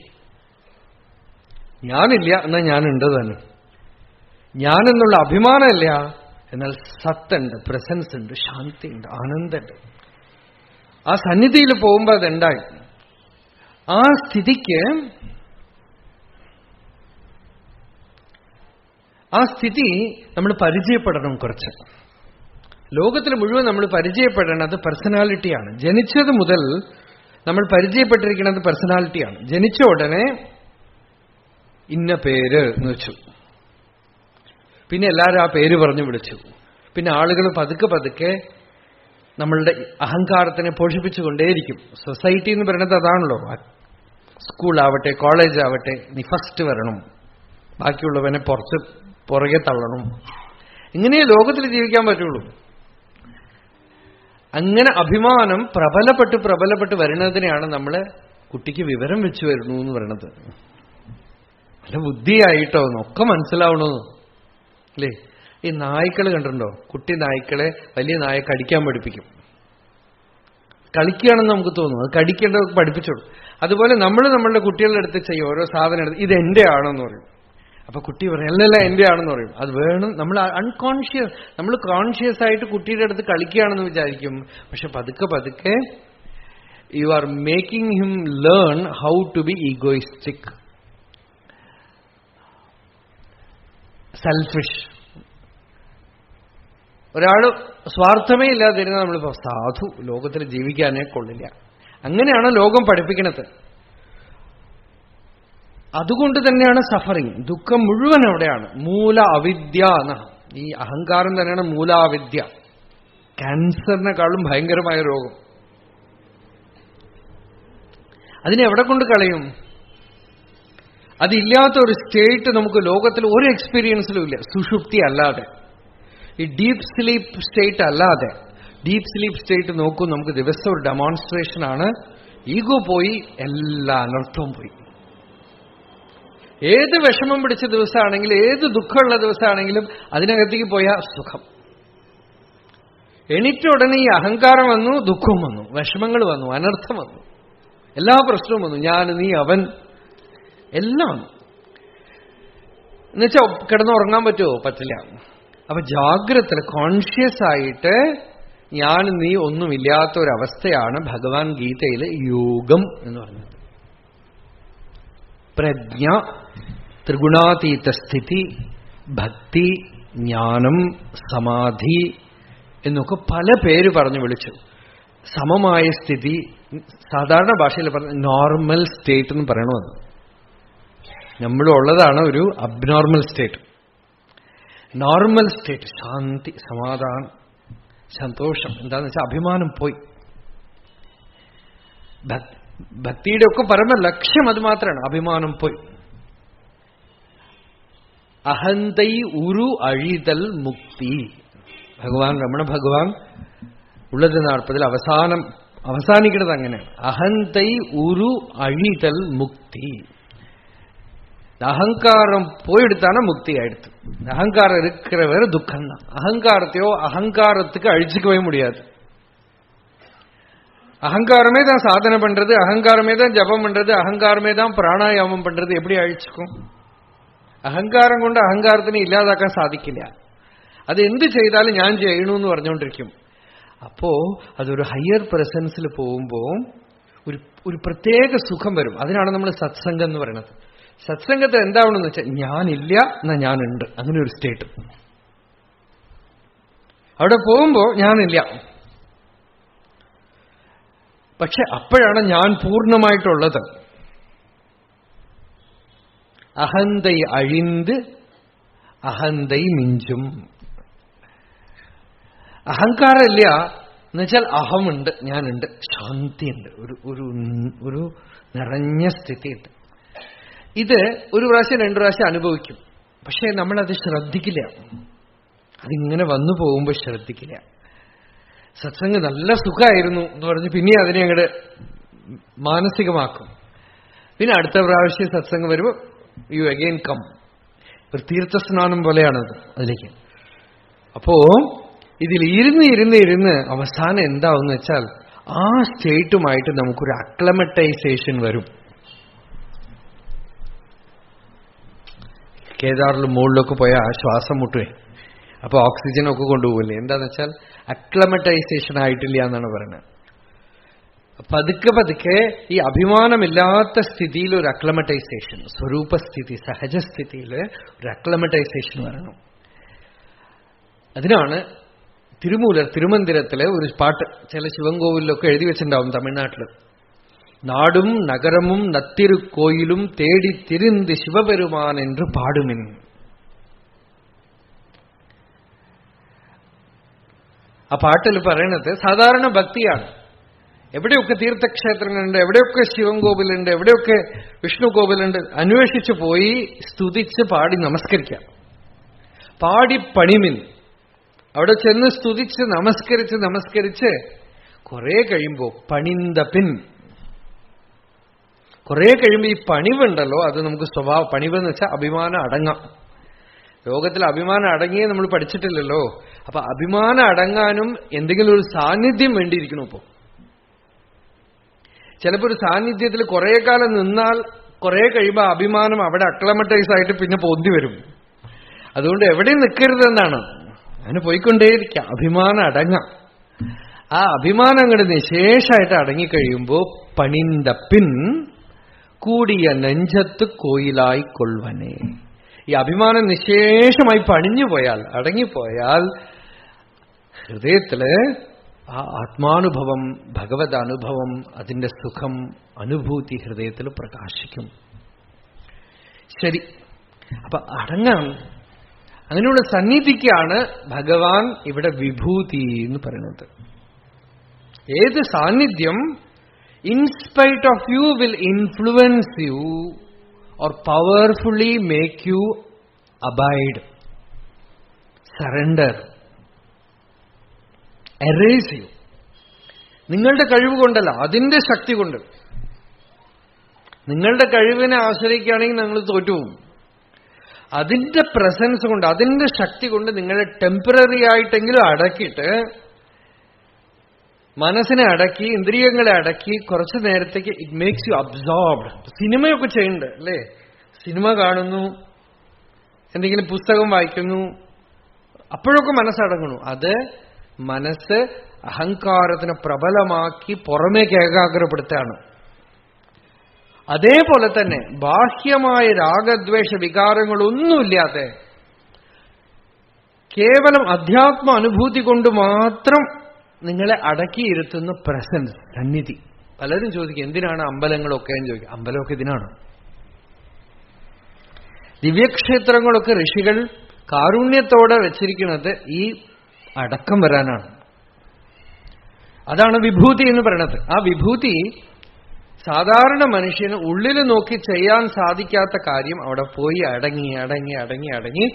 ഞാനില്ല എന്നാൽ ഞാനുണ്ട് തന്നെ. ഞാനെന്നുള്ള അഭിമാനമില്ല, എന്നാൽ സത്തുണ്ട്, പ്രസൻസ് ഉണ്ട്, ശാന്തിയുണ്ട്, ആനന്ദമുണ്ട്. ആ സന്നിധിയിൽ പോകുമ്പോൾ അതുണ്ടായി. ആ സ്ഥിതിക്ക്, ആ സ്ഥിതി നമ്മൾ പരിചയപ്പെടണം. കുറച്ച് ലോകത്തിൽ മുഴുവൻ നമ്മൾ പരിചയപ്പെടേണ്ടത് പേഴ്സണാലിറ്റിയാണ്. ജനിച്ചത് മുതൽ നമ്മൾ പരിചയപ്പെട്ടിരിക്കുന്നത് പേഴ്സണാലിറ്റിയാണ്. ജനിച്ച ഉടനെ ഇന്ന പേര് എന്ന് വെച്ചു, പിന്നെ എല്ലാവരും ആ പേര് പറഞ്ഞു വിളിച്ചു. പിന്നെ ആളുകൾ പതുക്കെ പതുക്കെ നമ്മളുടെ അഹങ്കാരത്തിനെ പോഷിപ്പിച്ചുകൊണ്ടേയിരിക്കും. സൊസൈറ്റി എന്ന് പറയുന്നത് അതാണല്ലോ. സ്കൂളാവട്ടെ, കോളേജ് ആവട്ടെ, നീ ഫസ്റ്റ് വരണം, ബാക്കിയുള്ളവനെ പുറകെ തള്ളണം. ഇങ്ങനെ ലോകത്തിൽ ജീവിക്കാൻ പറ്റുള്ളൂ. അങ്ങനെ അഭിമാനം പ്രബലപ്പെട്ട് വരുന്നതിനെയാണ് നമ്മൾ കുട്ടിക്ക് വിവരം വെച്ചു വരുന്നു എന്ന് പറയണത്. നല്ല ബുദ്ധിയായിട്ടോ ഒക്കെ മനസ്സിലാവണമെന്ന് അല്ലേ? ഈ നായ്ക്കൾ കണ്ടിട്ടുണ്ടോ? കുട്ടി നായ്ക്കളെ വലിയ നായ കടിക്കാൻ പഠിപ്പിക്കും. കളിക്കുകയാണെന്ന് നമുക്ക് തോന്നും, അത് കടിക്കേണ്ടത് പഠിപ്പിച്ചോളൂ. അതുപോലെ നമ്മൾ നമ്മളുടെ കുട്ടികളുടെ അടുത്ത് ചെയ്യും ഓരോ സാധനം എടുത്ത് ഇത് എന്റെ ആണെന്ന് പറയും. അപ്പൊ കുട്ടി പറയും അല്ലല്ല എന്റെ ആണെന്ന് പറയും. അത് വേണം. നമ്മൾ അൺകോൺഷ്യസ്, നമ്മൾ കോൺഷ്യസ് ആയിട്ട് കുട്ടിയുടെ അടുത്ത് കളിക്കുകയാണെന്ന് വിചാരിക്കും. പക്ഷെ പതുക്കെ പതുക്കെ you are making him learn how to be egoistic, selfish. ഒരാൾ സ്വാർത്ഥമേ ഇല്ലാതിരുന്നാൽ നമ്മളിപ്പോ സാധു, ലോകത്തിൽ ജീവിക്കാനേ കൊള്ളില്ല. അങ്ങനെയാണ് ലോകം പഠിപ്പിക്കുന്നത്. അതുകൊണ്ട് തന്നെയാണ് സഫറിങ്, ദുഃഖം മുഴുവൻ അവിടെയാണ്. മൂല അവിദ്യ എന്നാണ്. ഈ അഹങ്കാരം തന്നെയാണ് മൂലാവിദ്യ. ക്യാൻസറിനെക്കാളും ഭയങ്കരമായ രോഗം. അതിനെ എവിടെ കൊണ്ട് കളയും? അതില്ലാത്ത ഒരു സ്റ്റേറ്റ് നമുക്ക് ലോകത്തിൽ ഒരു എക്സ്പീരിയൻസിലും ഇല്ല, സുഷുപ്തി അല്ലാതെ. ഈ ഡീപ്പ് സ്ലീപ്പ് സ്റ്റേറ്റ് അല്ലാതെ. ഡീപ്പ് സ്ലീപ്പ് സ്റ്റേറ്റ് നോക്കൂ, നമുക്ക് ദിവസം ഒരു ഡെമോൺസ്ട്രേഷൻ ആണ്. ഈഗോ പോയി, എല്ലാ അനർത്ഥവും പോയി. ഏത് വിഷമം പിടിച്ച ദിവസമാണെങ്കിലും, ഏത് ദുഃഖമുള്ള ദിവസമാണെങ്കിലും അതിനകത്തേക്ക് പോയാൽ സുഖം. എണീറ്റ ഉടനെ ഈ അഹങ്കാരം വന്നു, ദുഃഖം വന്നു, വിഷമങ്ങൾ വന്നു, അനർത്ഥം വന്നു, എല്ലാ പ്രശ്നവും വന്നു. ഞാൻ, നീ, അവൻ, എല്ലാം വന്നു. എന്നുവെച്ചാൽ കിടന്നുറങ്ങാൻ പറ്റുമോ? പറ്റില്ല. അപ്പൊ ജാഗ്രത, കോൺഷ്യസ് ആയിട്ട് ഞാൻ, നീ ഒന്നുമില്ലാത്ത ഒരവസ്ഥയാണ് ഭഗവാൻ ഗീതയിൽ യോഗം എന്ന് പറഞ്ഞത്. പ്രജ്ഞ, ത്രിഗുണാതീത സ്ഥിതി, ഭക്തി, ജ്ഞാനം, സമാധി എന്നൊക്കെ പല പേര് പറഞ്ഞു വിളിച്ചു. സമമായ സ്ഥിതി, സാധാരണ ഭാഷയിൽ പറഞ്ഞ നോർമൽ സ്റ്റേറ്റ് എന്ന് പറയണമെന്ന്. നമ്മളുള്ളതാണ് ഒരു അബ്നോർമൽ സ്റ്റേറ്റ്. നോർമൽ സ്റ്റേറ്റ് ശാന്തി, സമാധാനം, സന്തോഷം. എന്താണെന്ന് വെച്ചാൽ അഭിമാനം പോയി. ഭക്തിയുടെ ഒക്കെ പരമ ലക്ഷ്യം അത് മാത്രമാണ്. അഭിമാനം പോയി. അഹന്തൈ ഉരു അഴിതൽ മുക്തി. ഭഗവാൻ രമണ ഭഗവാൻ ഉള്ളത് 40 അവസാനിക്കുന്നത് അങ്ങനെയാണ്. അഹന്തൈ ഉരു അഴിതൽ മുക്തി. அகங்காரம் போயிடுத்தான முக்தி ஆயிடுத்து. அகங்காரம் இருக்கிற வேற துக்கம் தான். அகங்காரத்தையோ அகங்காரத்துக்கு அழிச்சுக்கவே முடியாது. அகங்காரமே தான் சாதனை பண்றது, அகங்காரமே தான் ஜபம் பண்றது, அகங்காரமே தான் பிராணாயாமம் பண்றது. எப்படி அழிச்சுக்கும்? അഹങ്കാരം കൊണ്ട് അഹങ്കാരത്തിനെ ഇല്ലാതാക്കാൻ സാധിക്കില്ല. അത് എന്ത് ചെയ്താലും ഞാൻ ചെയ്യണമെന്ന് പറഞ്ഞുകൊണ്ടിരിക്കും. അപ്പോ അതൊരു ഹയർ പ്രസൻസിൽ പോകുമ്പോ ഒരു പ്രത്യേക സുഖം വരും. അതിനാണ് നമ്മൾ സത്സംഗം എന്ന് പറയുന്നത്. സത്സംഗത്തിൽ എന്താവണമെന്ന് വെച്ചാൽ ഞാനില്ല എന്നാ ഞാനുണ്ട്, അങ്ങനെ ഒരു സ്റ്റേറ്റ്. അവിടെ പോകുമ്പോ ഞാനില്ല, പക്ഷെ അപ്പോഴാണ് ഞാൻ പൂർണ്ണമായിട്ടുള്ളത്. അഹന്തൈ അഴിന്ത് അഹന്തൈ മിഞ്ചും. അഹങ്കാരമില്ല എന്നുവെച്ചാൽ അഹമുണ്ട്, ഞാനുണ്ട്, ശാന്തിയുണ്ട്, ഒരു നിറഞ്ഞ സ്ഥിതിയുണ്ട്. ഇത് ഒരു പ്രാവശ്യം 2 പ്രാവശ്യം അനുഭവിക്കും. പക്ഷേ നമ്മളത് ശ്രദ്ധിക്കില്ല. അതിങ്ങനെ വന്നു പോകുമ്പോൾ ശ്രദ്ധിക്കില്ല. സത്സംഗം നല്ല സുഖമായിരുന്നു എന്ന് പറഞ്ഞ് പിന്നെ അതിനെ അങ്ങോട്ട് മാനസികമാക്കും. പിന്നെ അടുത്ത പ്രാവശ്യം സത്സംഗം വരുമ്പോൾ യു അഗെയിൻ കം. ഒരു തീർത്ഥസ്നാനം പോലെയാണത് അതിലേക്ക്. അപ്പോ ഇതിൽ ഇരുന്ന് അവസാനം എന്താവെന്ന് വെച്ചാൽ ആ സ്റ്റേറ്റുമായിട്ട് നമുക്കൊരു അക്ലമറ്റൈസേഷൻ വരും. കേദാറിലും മുകളിലൊക്കെ പോയാൽ ശ്വാസം മുട്ടുവേ, അപ്പൊ ഓക്സിജനൊക്കെ കൊണ്ടുപോകില്ലേ. എന്താന്ന് വെച്ചാൽ അക്ലമറ്റൈസേഷൻ ആയിട്ടില്ല എന്നാണ് പറയുന്നത്. പതുക്കെ ഈ അഭിമാനമില്ലാത്ത സ്ഥിതിയിൽ ഒരു അക്ലമറ്റൈസേഷൻ, സ്വരൂപസ്ഥിതി, സഹജസ്ഥിതിയിൽ ഒരു അക്ലമറ്റൈസേഷൻ വരണം. അതിനാണ് തിരുമന്ദിരത്തിലെ ഒരു പാട്ട് ചില ശിവൻകോവിലൊക്കെ എഴുതി വെച്ചിട്ടുണ്ടാവും തമിഴ്നാട്ടിൽ. നാടും നഗരമും നത്തിരുക്കോയിലും തേടി തിരിന്ത് ശിവപെരുമാൻ എന്ന് പാടുമിൻ. ആ പാട്ടിൽ പറയണത് സാധാരണ ഭക്തിയാണ്. എവിടെയൊക്കെ തീർത്ഥക്ഷേത്രങ്ങളുണ്ട്, എവിടെയൊക്കെ ശിവൻകോവിലുണ്ട്, എവിടെയൊക്കെ വിഷ്ണു കോവിലുണ്ട്, അന്വേഷിച്ചു പോയി സ്തുതിച്ച് പാടി നമസ്കരിക്കാം. പാടി പണിമിൻ. അവിടെ ചെന്ന് സ്തുതിച്ച് നമസ്കരിച്ച് കുറെ കഴിയുമ്പോ പണിന്ത പിൻ, കുറെ കഴിയുമ്പോൾ ഈ പണിവുണ്ടല്ലോ അത് നമുക്ക് സ്വഭാവം. പണിവെന്ന് വെച്ചാൽ അഭിമാനം അടങ്ങാം. ലോകത്തിൽ അഭിമാനം അടങ്ങിയേ നമ്മൾ പഠിച്ചിട്ടില്ലല്ലോ. അപ്പൊ അഭിമാനം അടങ്ങാനും എന്തെങ്കിലും ഒരു സാന്നിധ്യം വേണ്ടിയിരിക്കണം. ഇപ്പോ ചിലപ്പോ ഒരു സാന്നിധ്യത്തിൽ കുറെ കാലം നിന്നാൽ കുറെ കഴിയുമ്പോൾ അഭിമാനം അവിടെ അക്ലമറ്റൈസ് ആയിട്ട് പിന്നെ പൊന്തി വരും. അതുകൊണ്ട് എവിടെയും നിൽക്കരുതെന്നാണ്. അതിന് പോയിക്കൊണ്ടേയിരിക്കാം. അഭിമാനം അടങ്ങാം. ആ അഭിമാനം അങ്ങോട്ട് നിശേഷമായിട്ട് അടങ്ങിക്കഴിയുമ്പോ പണിന്ത പിൻ കൂടിയ നെഞ്ചത്ത് കോയിലായി കൊള്ളുവനെ. ഈ അഭിമാനം നിശേഷമായി പണിഞ്ഞുപോയാൽ, അടങ്ങിപ്പോയാൽ ഹൃദയത്തില് ആ ആത്മാനുഭവം, ഭഗവത് അനുഭവം, അതിന്റെ സുഖം, അനുഭൂതി ഹൃദയത്തിൽ പ്രകാശിക്കും. ശരി, അപ്പൊ അടങ്ങാം. അങ്ങനെയുള്ള സന്നിധിക്കാണ് ഭഗവാൻ ഇവിടെ വിഭൂതി എന്ന് പറയുന്നത്. ഏത് സാന്നിധ്യം in spite of you will influence you or powerfully make you abide, surrender, erase you. നിങ്ങളുടെ കഴിവ് കൊണ്ടല്ല, അതിന്റെ ശക്തി കൊണ്ട്. നിങ്ങളുടെ കഴിവിനെ ആശ്രയിക്കുകയാണെങ്കിൽ നിങ്ങൾ തോറ്റുപോകും. അതിന്റെ പ്രസൻസ് കൊണ്ട്, അതിന്റെ ശക്തി കൊണ്ട് നിങ്ങളെ ടെമ്പററി ആയിട്ടെങ്കിലും അടക്കിയിട്ട്, മനസ്സിനെ അടക്കി, ഇന്ദ്രിയങ്ങളെ അടക്കി കുറച്ചു നേരത്തേക്ക് ഇറ്റ് മേക്സ് യു അബ്സോർബ്ഡ്. സിനിമയൊക്കെ ചെയ്യുന്നുണ്ട് അല്ലേ? സിനിമ കാണുന്നു, എന്തെങ്കിലും പുസ്തകം വായിക്കുന്നു, അപ്പോഴൊക്കെ മനസ്സടങ്ങണു. അത് മനസ്സ് അഹങ്കാരത്തിനെ പ്രബലമാക്കി പുറമേക്ക് ഏകാഗ്രപ്പെടുത്താണ്. അതേപോലെ തന്നെ ബാഹ്യമായ രാഗദ്വേഷ വികാരങ്ങളൊന്നുമില്ലാതെ കേവലം അധ്യാത്മ അനുഭൂതി കൊണ്ട് മാത്രം നിങ്ങളെ അടക്കിയിരുത്തുന്ന പ്രസൻസ്, സന്നിധി. പലരും ചോദിക്കും എന്തിനാണ് അമ്പലങ്ങളൊക്കെ എന്ന് ചോദിക്കും. അമ്പലമൊക്കെ ഇതിനാണ്. ദിവ്യക്ഷേത്രങ്ങളൊക്കെ ഋഷികൾ കാരുണ്യത്തോടെ വെച്ചിരിക്കുന്നത് ഈ അടക്കം വരാനാണ്. അതാണ് വിഭൂതി എന്ന് പറയുന്നത്. ആ വിഭൂതി സാധാരണ മനുഷ്യന് ഉള്ളിൽ നോക്കി ചെയ്യാൻ സാധിക്കാത്ത കാര്യം അവിടെ പോയി അടങ്ങി അടങ്ങി അടങ്ങി അടങ്ങി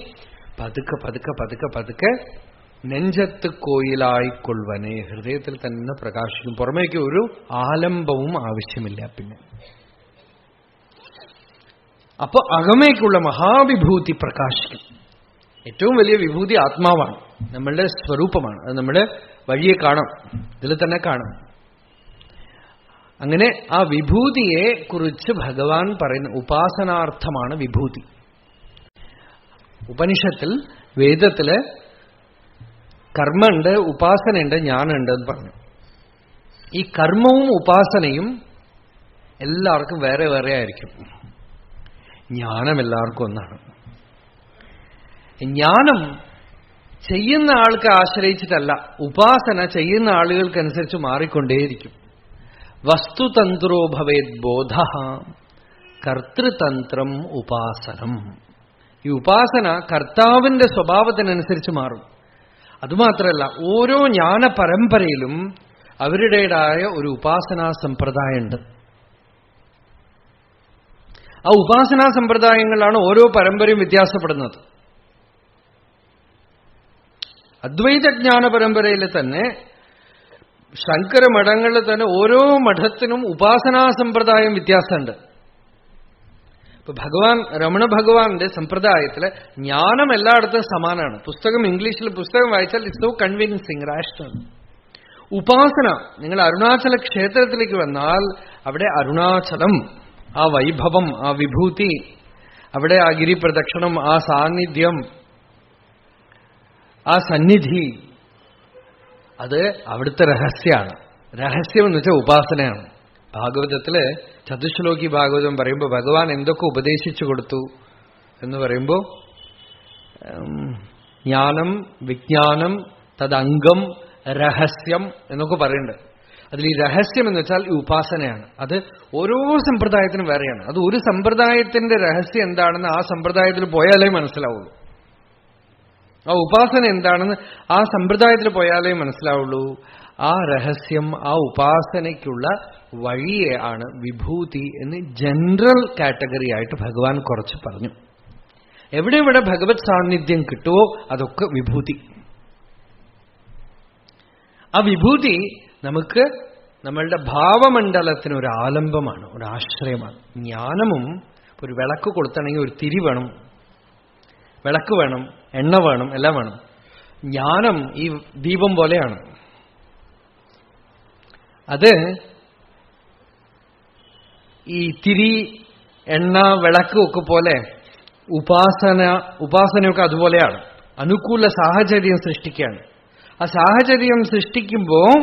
പതുക്കെ പതുക്കെ പതുക്കെ പതുക്കെ നെഞ്ചത്ത് കോയിലായിക്കൊള്ളുവനെ, ഹൃദയത്തിൽ തന്നെ പ്രകാശിക്കും. പുറമേക്ക് ഒരു ആലംബവും ആവശ്യമില്ല. പിന്നെ അപ്പൊ അകമേക്കുള്ള മഹാവിഭൂതി പ്രകാശിക്കും. ഏറ്റവും വലിയ വിഭൂതി ആത്മാവാണ്, നമ്മളുടെ സ്വരൂപമാണ്. അത് നമ്മുടെ വഴിയെ കാണാം, ഇതിൽ തന്നെ കാണാം. അങ്ങനെ ആ വിഭൂതിയെ കുറിച്ച് ഭഗവാൻ പറയുന്ന ഉപാസനാർത്ഥമാണ് വിഭൂതി. ഉപനിഷത്തിൽ വേദത്തില് കർമ്മമുണ്ട്, ഉപാസനയുണ്ട്, ജ്ഞാനമുണ്ട് എന്ന് പറഞ്ഞു. ഈ കർമ്മവും ഉപാസനയും എല്ലാവർക്കും വേറെ വേറെ ആയിരിക്കും. ജ്ഞാനം എല്ലാവർക്കും ഒന്നാണ്. ജ്ഞാനം ചെയ്യുന്ന ആൾക്ക് ആശ്രയിച്ചിട്ടല്ല, ഉപാസന ചെയ്യുന്ന ആളുകൾക്കനുസരിച്ച് മാറിക്കൊണ്ടേയിരിക്കും. വസ്തുതന്ത്രോ ഭവേത് ബോധ കർത്തൃതന്ത്രം ഉപാസനം. ഈ ഉപാസന കർത്താവിന്റെ സ്വഭാവത്തിനനുസരിച്ച് മാറും. അതുമാത്രമല്ല, ഓരോ ജ്ഞാന പരമ്പരയിലും അവരുടേതായ ഒരു ഉപാസനാ സമ്പ്രദായമുണ്ട്. ആ ഉപാസനാ സമ്പ്രദായങ്ങളാണ് ഓരോ പരമ്പരയും വ്യത്യാസപ്പെടുന്നത്. അദ്വൈതജ്ഞാന പരമ്പരയിൽ തന്നെ ശങ്കര മഠങ്ങളിൽ തന്നെ ഓരോ മഠത്തിനും ഉപാസനാ സമ്പ്രദായം വ്യത്യാസമുണ്ട്. ഇപ്പൊ രമണ ഭഗവാന്റെ സമ്പ്രദായത്തില് ജ്ഞാനം എല്ലായിടത്തും സമാനമാണ്. പുസ്തകം ഇംഗ്ലീഷിൽ പുസ്തകം വായിച്ചാൽ ഇറ്റ്സ് സോ കൺവിൻസിങ്, രാഷണൽ. ഉപാസന, നിങ്ങൾ അരുണാചല ക്ഷേത്രത്തിലേക്ക് വന്നാൽ അവിടെ അരുണാചലം, ആ വൈഭവം, ആ വിഭൂതി, അവിടെ ആ ഗിരിപ്രദക്ഷിണം, ആ സാന്നിധ്യം, ആ സന്നിധി, അത് അവിടുത്തെ രഹസ്യമാണ്. രഹസ്യം എന്ന് വെച്ചാൽ ഉപാസനയാണ്. ഭാഗവതത്തില് ചതുശ്ലോകി ഭാഗവതം പറയുമ്പോൾ ഭഗവാൻ എന്തൊക്കെ ഉപദേശിച്ചു കൊടുത്തു എന്ന് പറയുമ്പോൾ ജ്ഞാനം, വിജ്ഞാനം, തദംഗം, രഹസ്യം എന്നൊക്കെ പറയുന്നുണ്ട്. അതിൽ ഈ രഹസ്യം എന്ന് വെച്ചാൽ ഈ ഉപാസനയാണ്. അത് ഓരോ സമ്പ്രദായത്തിനും വേറെയാണ്. അത് ഒരു സമ്പ്രദായത്തിന്റെ രഹസ്യം എന്താണെന്ന് ആ സമ്പ്രദായത്തിൽ പോയാലേ മനസ്സിലാവുള്ളൂ. ആ ഉപാസന എന്താണെന്ന് ആ സമ്പ്രദായത്തിൽ പോയാലേ മനസ്സിലാവുള്ളൂ. ആ രഹസ്യം, ആ ഉപാസനയ്ക്കുള്ള വഴിയെ ആണ് വിഭൂതി എന്ന് ജനറൽ കാറ്റഗറി ആയിട്ട് ഭഗവാൻ കുറച്ച് പറഞ്ഞു. എവിടെ എവിടെ ഭഗവത് സാന്നിധ്യം കിട്ടുമോ അതൊക്കെ വിഭൂതി. ആ വിഭൂതി നമുക്ക് നമ്മളുടെ ഭാവമണ്ഡലത്തിന് ഒരു ആലംബമാണ്, ഒരു ആശ്രയമാണ്. ജ്ഞാനമും ഒരു വിളക്ക് കൊളുത്തണമെങ്കിൽ ഒരു തിരി വേണം, വിളക്ക് വേണം, എണ്ണ വേണം, എല്ലാം വേണം. ജ്ഞാനം ഈ ദീപം പോലെയാണ്. അത് ഈ തിരി, എണ്ണ, വിളക്ക് ഒക്കെ പോലെ ഉപാസനയൊക്കെ അതുപോലെയാണ്. അനുകൂല സാഹചര്യം സൃഷ്ടിക്കുകയാണ്. ആ സാഹചര്യം സൃഷ്ടിക്കുമ്പോൾ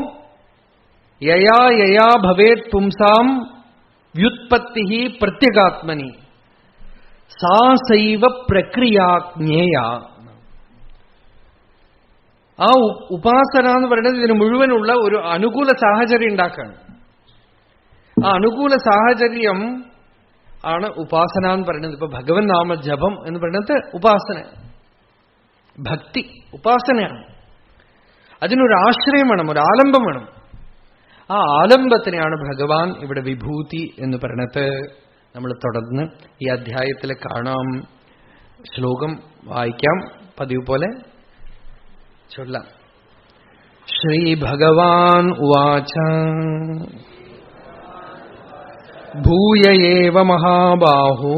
യയാ യയാ ഭവേത് പുംസാം വ്യുത്പത്തി പ്രത്യഗാത്മനി സാ സൈവ പ്രക്രിയാജ്ഞേയ. ആ ഉപാസന എന്ന് പറയുന്നത് ഇതിന് മുഴുവനുള്ള ഒരു അനുകൂല സാഹചര്യം ഉണ്ടാക്കുകയാണ്. ആ അനുകൂല സാഹചര്യം ആണ് ഉപാസന എന്ന് പറയുന്നത്. ഇപ്പൊ ഭഗവൻ നാമ ജപം എന്ന് പറയുന്നത് ഉപാസന, ഭക്തി ഉപാസനയാണ്. അതിനൊരു ആശ്രയം വേണം, ഒരു ആലംബം വേണം. ആ ആലംബത്തിനെയാണ് ഭഗവാൻ ഇവിടെ വിഭൂതി എന്ന് പറയുന്നത്. നമ്മൾ തുടർന്ന് ഈ അധ്യായത്തിൽ കാണാം. ശ്ലോകം വായിക്കാം, പതിവ് പോലെ ചൊല്ലാം. ശ്രീ ഭഗവാൻ ഉവാച ഭൂയ ഏവ മഹാബാഹോ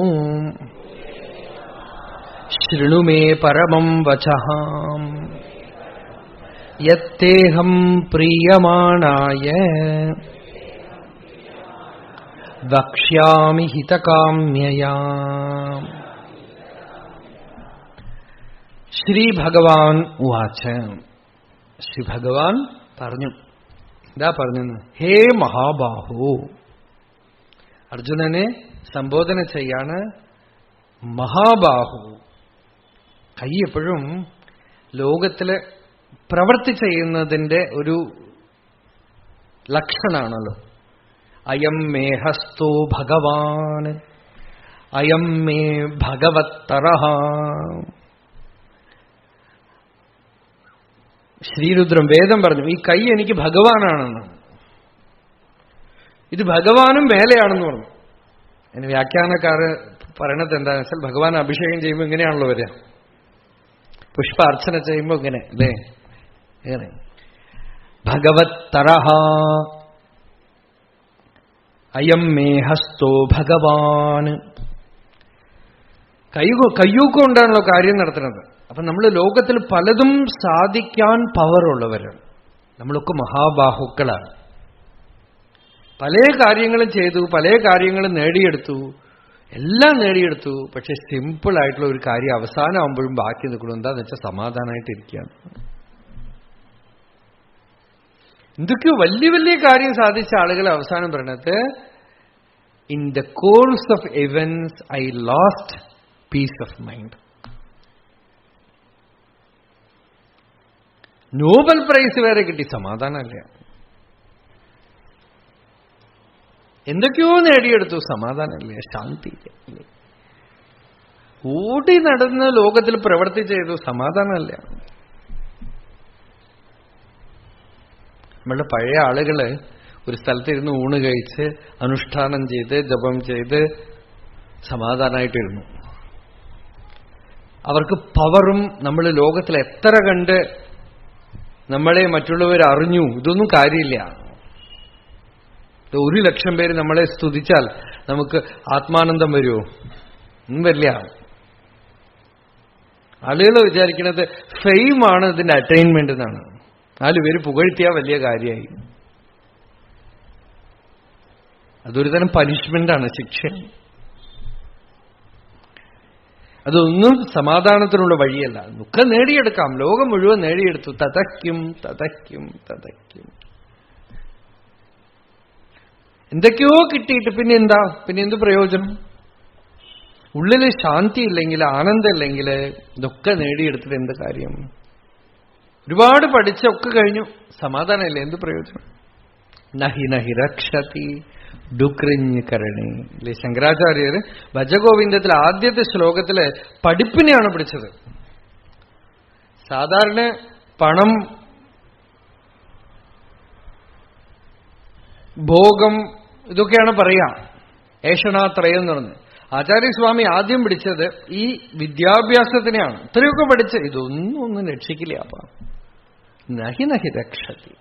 ശൃണു മേ പരമം വചഃ യത്തേഹം പ്രീയമാണായ വക്ഷ്യാമി ഹിതകാമ്യയാ. ശ്രീ ഭഗവാൻ ഉവാച. ശ്രീ ഭഗവാൻ പറഞ്ഞു. എന്താ പറഞ്ഞെന്ന്? ഹേ മഹാബാഹു. അർജുനനെ സംബോധന ചെയ്യാണ്. മഹാബാഹു. കൈ എപ്പോഴും ലോകത്തില് പ്രവൃത്തി ചെയ്യുന്നതിന്റെ ഒരു ലക്ഷണമാണല്ലോ. അയം മേ ഹസ്തോ ഭഗവാൻ, അയം മേ ഭഗവത്തരഃ. ശ്രീരുദ്രം വേദം പറഞ്ഞു ഈ കൈ എനിക്ക് ഭഗവാനാണെന്ന്. ഇത് ഭഗവാനും മേലെയാണെന്ന് പറഞ്ഞു. അതിന് വ്യാഖ്യാനക്കാര് പറയണത് എന്താണെന്ന് വെച്ചാൽ, ഭഗവാൻ അഭിഷേകം ചെയ്യുമ്പോൾ ഇങ്ങനെയാണല്ലോ വരിക, പുഷ്പ അർച്ചന ചെയ്യുമ്പോൾ ഇങ്ങനെ അല്ലേ, ഇങ്ങനെ ഭഗവത് തരഹ അയം മേ ഹസ്തോ ഭഗവാൻ. കയ്യൂക്കൊണ്ടാണല്ലോ കാര്യം നടത്തുന്നത്. അപ്പൊ നമ്മൾ ലോകത്തിൽ പലതും സാധിക്കാൻ പവറുള്ളവരാണ്. നമ്മളൊക്കെ മഹാബാഹുക്കളാണ്. പല കാര്യങ്ങളും ചെയ്തു, പല കാര്യങ്ങളും നേടിയെടുത്തു, എല്ലാം നേടിയെടുത്തു. പക്ഷെ സിമ്പിൾ ആയിട്ടുള്ള ഒരു കാര്യം അവസാനമാകുമ്പോഴും ബാക്കി നിൽക്കണം. എന്താന്ന് വെച്ചാൽ സമാധാനമായിട്ടിരിക്കുകയാണ്. എന്തൊക്കെയോ വലിയ വലിയ കാര്യം സാധിച്ച ആളുകൾ അവസാനം പറയണത്, in the course of events I lost peace of mind. Nobel prize വരെ കിട്ടി, സമാധാനമല്ല. എന്തൊക്കെയോ നേടിയെടുത്തു, സമാധാനമില്ല, ശാന്തിയില്ല. ഓടി നടന്ന് ലോകത്തിൽ പ്രവൃത്തി ചെയ്തു, സമാധാനമല്ല. നമ്മളുടെ പഴയ ആളുകള് ഒരു സ്ഥലത്തിരുന്ന് ഊണ് കഴിച്ച് അനുഷ്ഠാനം ചെയ്ത് ജപം ചെയ്ത് സമാധാനമായിട്ടിരുന്നു. അവർക്ക് പവറും, നമ്മൾ ലോകത്തിൽ എത്ര കണ്ട് നമ്മളെ മറ്റുള്ളവർ അറിഞ്ഞു, ഇതൊന്നും കാര്യമില്ല. 1,00,000 പേര് നമ്മളെ സ്തുതിച്ചാൽ നമുക്ക് ആത്മാനന്ദം വരുമോ? ഒന്നും വരില്ല. ആളുകൾ വിചാരിക്കുന്നത് ഫെയിമാണ് ഇതിന്റെ അറ്റൈൻമെന്റ് എന്നാണ്. 4 പേര് പുകഴ്ത്തിയാ വലിയ കാര്യമായി. അതൊരു തരം പനിഷ്മെന്റാണ്, ശിക്ഷ. അതൊന്നും സമാധാനത്തിനുള്ള വഴിയല്ല. ഒക്കെ നേടിയെടുക്കാം, ലോകം മുഴുവൻ നേടിയെടുത്തു. തതയ്ക്കും തതയ്ക്കും തതയ്ക്കും എന്തൊക്കെയോ കിട്ടിയിട്ട് പിന്നെ എന്താ, പിന്നെ എന്ത് പ്രയോജനം? ഉള്ളിൽ ശാന്തി ഇല്ലെങ്കിൽ, ആനന്ദമില്ലെങ്കിൽ ഇതൊക്കെ നേടിയെടുത്തിട്ട് എന്ത് കാര്യം? ഒരുപാട് പഠിച്ചൊക്കെ കഴിഞ്ഞു, സമാധാനമില്ല, എന്ത് പ്രയോജനം? നഹി നഹി രക്ഷതി ഡുക്രിഞ്ഞിക്കരണി. അല്ലെ ശങ്കരാചാര്യർ ഭജഗോവിന്ദത്തിൽ ആദ്യത്തെ ശ്ലോകത്തില് പഠിപ്പിനെയാണ് പിടിച്ചത്. സാധാരണ പണം, ഭോഗം, ഇതൊക്കെയാണ് പറയാ, ഏഷണാത്രയം എന്ന് പറഞ്ഞ്. ആചാര്യസ്വാമി ആദ്യം പിടിച്ചത് ഈ വിദ്യാഭ്യാസത്തിനെയാണ്. ഇത്രയൊക്കെ പഠിച്ച് ഇതൊന്നും രക്ഷിക്കില്ല. അപ്പ നഹി നഹി രക്ഷതി.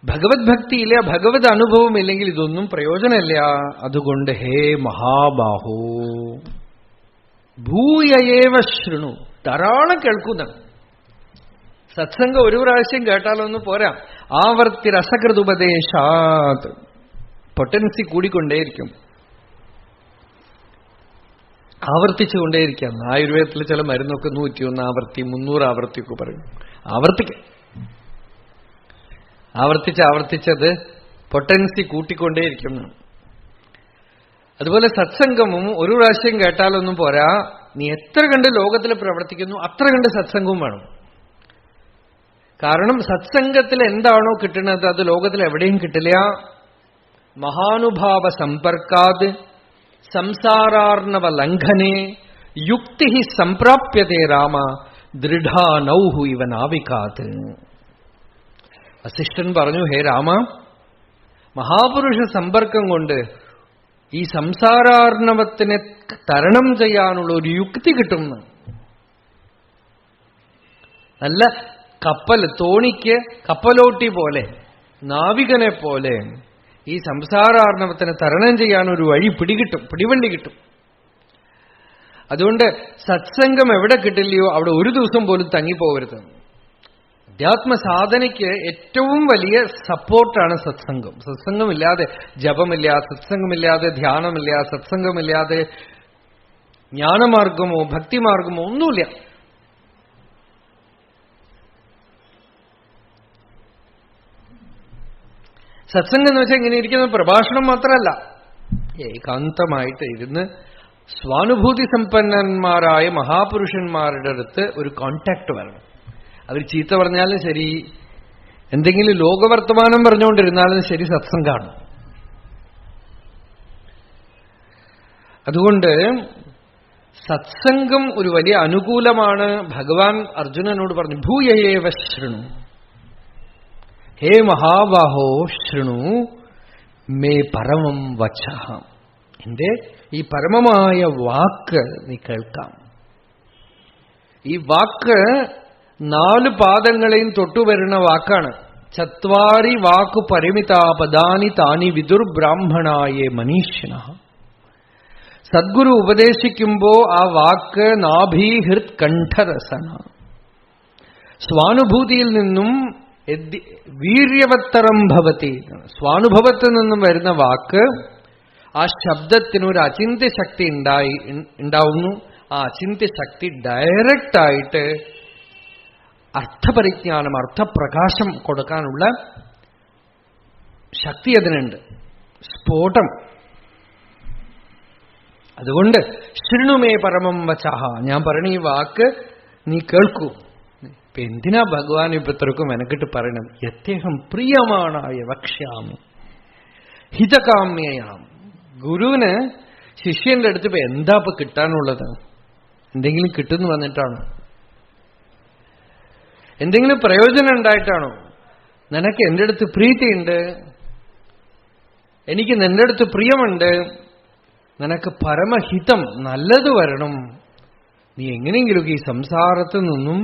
ഭഗവത് ഭക്തിയില്ല, ഭഗവത് അനുഭവം ഇല്ലെങ്കിൽ ഇതൊന്നും പ്രയോജനമില്ല. അതുകൊണ്ട് ഹേ മഹാബാഹോ ഭൂയയേവ ശൃണു, ധാരാളം കേൾക്കുന്നതാണ്. സത്സംഗം ഒരു പ്രാവശ്യം കേട്ടാലൊന്നും പോരാ, ആവർത്തി രസകൃതുപദേശാത്. പൊട്ടൻസി കൂടിക്കൊണ്ടേയിരിക്കും, ആവർത്തിച്ചുകൊണ്ടേയിരിക്കാം. ആയുർവേദത്തിൽ ചില മരുന്നൊക്കെ 101 ആവർത്തി 300 ആവർത്തിയൊക്കെ പറയും. ആവർത്തിക്കാം, ആവർത്തിച്ചത് പൊട്ടൻസി കൂട്ടിക്കൊണ്ടേയിരിക്കും. അതുപോലെ സത്സംഗമും ഒരു പ്രാവശ്യം കേട്ടാലൊന്നും പോരാ, നീ എത്ര കണ്ട് ലോകത്തിൽ പ്രവർത്തിക്കുന്നു അത്ര കണ്ട് സത്സംഗവും വേണം. കാരണം സത്സംഗത്തിൽ എന്താണോ കിട്ടുന്നത് അത് ലോകത്തിൽ എവിടെയും കിട്ടില്ല. മഹാനുഭാവ സമ്പർക്കാത് സംസാരാർണവ ലംഘനേ യുക്തി സംപ്രാപ്യതേ രാമ ദൃഢാനൗഹു ഇവ നാവികാത്. വസിഷ്ഠൻ പറഞ്ഞു, ഹേ രാമ, മഹാപുരുഷ സമ്പർക്കം കൊണ്ട് ഈ സംസാരാർണവത്തിനെ തരണം ചെയ്യാനുള്ള ഒരു യുക്തി കിട്ടുന്നു. നല്ല കപ്പൽ, തോണിക്ക് കപ്പലോട്ടി പോലെ, നാവികനെ പോലെ ഈ സംസാരാർണവത്തിനെ തരണം ചെയ്യാനൊരു വഴി പിടിവള്ളി കിട്ടും. അതുകൊണ്ട് സത്സംഗം എവിടെ കിട്ടില്ലയോ അവിടെ ഒരു ദിവസം പോലും തങ്ങിപ്പോകരുത്. അധ്യാത്മസാധനയ്ക്ക് ഏറ്റവും വലിയ സപ്പോർട്ടാണ് സത്സംഗം. സത്സംഗമില്ലാതെ ജപമില്ല, സത്സംഗമില്ലാതെ ധ്യാനമില്ല, സത്സംഗമില്ലാതെ ജ്ഞാനമാർഗമോ ഭക്തിമാർഗമോ ഒന്നുമില്ല. സത്സംഗം എന്ന് വെച്ചാൽ ഇങ്ങനെ ഇരിക്കുന്ന പ്രഭാഷണം മാത്രമല്ല, ഏകാന്തമായിട്ട് ഇരുന്ന് സ്വാനുഭൂതി സമ്പന്നന്മാരായ മഹാപുരുഷന്മാരുടെ അടുത്ത് ഒരു കോണ്ടാക്ട് വരണം. അവർ ചീത്ത പറഞ്ഞാലും ശരി, എന്തെങ്കിലും ലോകവർത്തമാനം പറഞ്ഞുകൊണ്ടിരുന്നാലും ശരി, സത്സംഗമാണ്. അതുകൊണ്ട് സത്സംഗം ഒരു വലിയ അനുകൂലമാണ്. ഭഗവാൻ അർജുനനോട് പറഞ്ഞു, ഭൂയയേവ ശൃണു, ഹേ മഹാബാഹോ ശൃണു മേ പരമം വചഃ, എന്റെ ഈ പരമമായ വാക്ക് നീ കേൾക്കാം. ഈ വാക്ക് 4 പാദങ്ങളെയും തൊട്ടുവരുന്ന വാക്കാണ്. ചത്വാരി വാക്കു പരിമിതാ പദാനി താനി വിദുർ ബ്രാഹ്മണായേ മനീഷിണഃ. സദ്ഗുരു ഉപദേശിക്കുമ്പോ ആ വാക്ക് നാഭീഹൃത് കണ്ഠരസന, സ്വാനുഭൂതിയിൽ നിന്നും വീര്യവത്തരം ഭവതി, സ്വാനുഭവത്തിൽ നിന്നും വരുന്ന വാക്ക് ആ ശബ്ദത്തിനൊരു അചിന്ത്യശക്തി ഉണ്ടാവുന്നു. ആ അചിന്ത്യശക്തി ഡയറക്റ്റായിട്ട് അർത്ഥപരിജ്ഞാനം, അർത്ഥപ്രകാശം കൊടുക്കാനുള്ള ശക്തി അതിനുണ്ട്, സ്ഫോടം. അതുകൊണ്ട് ശൃണുമേ പരമം വചഃ, ഞാൻ പറഞ്ഞ ഈ വാക്ക് നീ കേൾക്കൂ. ഇപ്പൊ എന്തിനാ ഭഗവാൻ ഇപ്പൊ ഇത്രക്കും മെനക്കിട്ട് പറയണത്? യഥേഹം പ്രിയമാണായ വക്ഷ്യാമി ഹിതകാമ്യയാം. ഗുരുവിന് ശിഷ്യന്റെ അടുത്ത് ഇപ്പൊ എന്താ ഇപ്പൊ കിട്ടാനുള്ളത്? എന്തെങ്കിലും കിട്ടുന്നു വന്നിട്ടാണോ? എന്തെങ്കിലും പ്രയോജനം ഉണ്ടായിട്ടാണോ? നിനക്ക് എന്റെ അടുത്ത് പ്രീതിയുണ്ട്, എനിക്ക് നിന്റെ അടുത്ത് പ്രിയമുണ്ട്, നിനക്ക് പരമഹിതം നല്ലത് വരണം, നീ എങ്ങനെയെങ്കിലുമൊക്കെ ഈ സംസാരത്തിൽ നിന്നും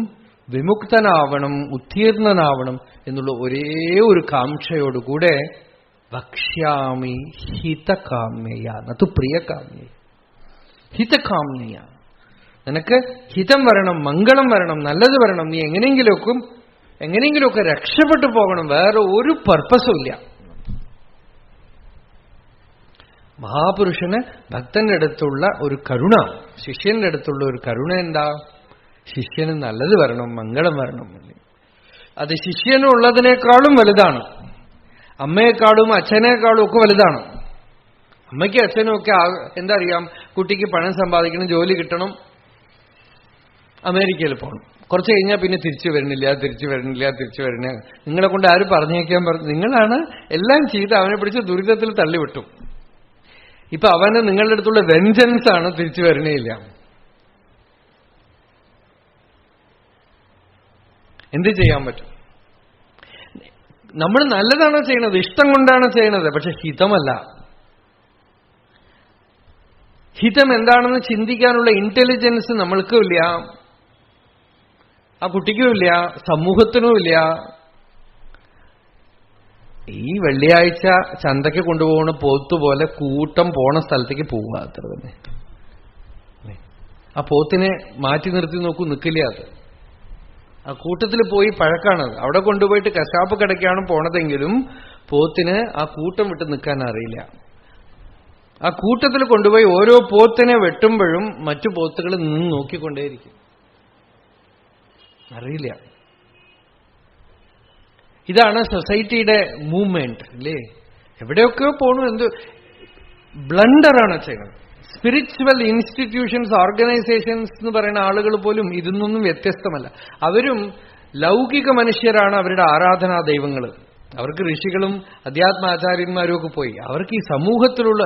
വിമുക്തനാവണം, ഉത്തീർണനാവണം എന്നുള്ള ഒരേ ഒരു കാംക്ഷയോടുകൂടെ വക്ഷ്യാമി ഹിതകാമ്യയ നതു പ്രിയകാമ്യയ. ഹിതകാമ്യയ, നിനക്ക് ഹിതം വരണം, മംഗളം വരണം, നല്ലത് വരണം, നീ എങ്ങനെയെങ്കിലുമൊക്കെ രക്ഷപ്പെട്ടു പോകണം, വേറെ ഒരു പർപ്പസും ഇല്ല. മഹാപുരുഷന് ഭക്തന്റെ അടുത്തുള്ള ഒരു കരുണ, ശിഷ്യന്റെ അടുത്തുള്ള ഒരു കരുണ എന്താ? ശിഷ്യന് നല്ലത് വരണം, മംഗളം വരണം. അത് ശിഷ്യനുള്ളതിനേക്കാളും വലുതാണ്, അമ്മയെക്കാളും അച്ഛനേക്കാളും ഒക്കെ വലുതാണ്. അമ്മയ്ക്കും അച്ഛനും ഒക്കെ എന്താ അറിയാം, കുട്ടിക്ക് പണം സമ്പാദിക്കണം, ജോലി കിട്ടണം, അമേരിക്കയിൽ പോകണം, കുറച്ച് കഴിഞ്ഞാൽ പിന്നെ തിരിച്ചു വരണില്ല. നിങ്ങളെ കൊണ്ട് ആര് പറഞ്ഞേക്കാൻ പറഞ്ഞു? നിങ്ങളാണ് എല്ലാം ചെയ്ത് അവനെ പിടിച്ച് ദുരിതത്തിൽ തള്ളിവിട്ടു. ഇപ്പൊ അവന് നിങ്ങളുടെ അടുത്തുള്ള വെഞ്ചൻസ് ആണ്, തിരിച്ചു വരണേയില്ല. എന്ത് ചെയ്യാൻ പറ്റും? നമ്മൾ നല്ലതാണോ ചെയ്യണത്, ഇഷ്ടം കൊണ്ടാണ് ചെയ്യണത്, പക്ഷെ ഹിതമല്ല. ഹിതം എന്താണെന്ന് ചിന്തിക്കാനുള്ള ഇന്റലിജൻസ് നമ്മൾക്കും ഇല്ല, ആ കുട്ടിക്കുമില്ല, സമൂഹത്തിനുമില്ല. ഈ വെള്ളിയാഴ്ച ചന്തയ്ക്ക് കൊണ്ടുപോകുന്ന പോത്തുപോലെ കൂട്ടം പോണ സ്ഥലത്തേക്ക് പോവുക, അത്ര തന്നെ. ആ പോത്തിനെ മാറ്റി നിർത്തി നോക്കൂ, നിൽക്കില്ല. അത് ആ കൂട്ടത്തിൽ പോയി പഴക്കാണത്. അവിടെ കൊണ്ടുപോയിട്ട് കശാപ്പ് കടയ്ക്കാണ് പോണതെങ്കിലും പോത്തിന് ആ കൂട്ടം വിട്ട് നിൽക്കാൻ അറിയില്ല. ആ കൂട്ടത്തിൽ കൊണ്ടുപോയി ഓരോ പോത്തിനെ വെട്ടുമ്പോഴും മറ്റു പോത്തുകൾ നിന്ന് നോക്കിക്കൊണ്ടേയിരിക്കും, അറിയില്ല. ഇതാണ് സൊസൈറ്റിയുടെ മൂവ്മെന്റ് അല്ലേ? എവിടെയൊക്കെ പോണു, എന്ത് ബ്ലണ്ടറാണ് ചെയ്യുന്നത്. സ്പിരിച്വൽ ഇൻസ്റ്റിറ്റ്യൂഷൻസ്, ഓർഗനൈസേഷൻസ് എന്ന് പറയുന്ന ആളുകൾ പോലും ഇതിൽ വ്യത്യസ്തമല്ല. അവരും ലൗകിക മനുഷ്യരാണ്, അവരുടെ ആരാധനാ ദൈവങ്ങൾ. അവർക്ക് ഋഷികളും അധ്യാത്മാചാര്യന്മാരും ഒക്കെ പോയി. അവർക്ക് ഈ സമൂഹത്തിലുള്ള,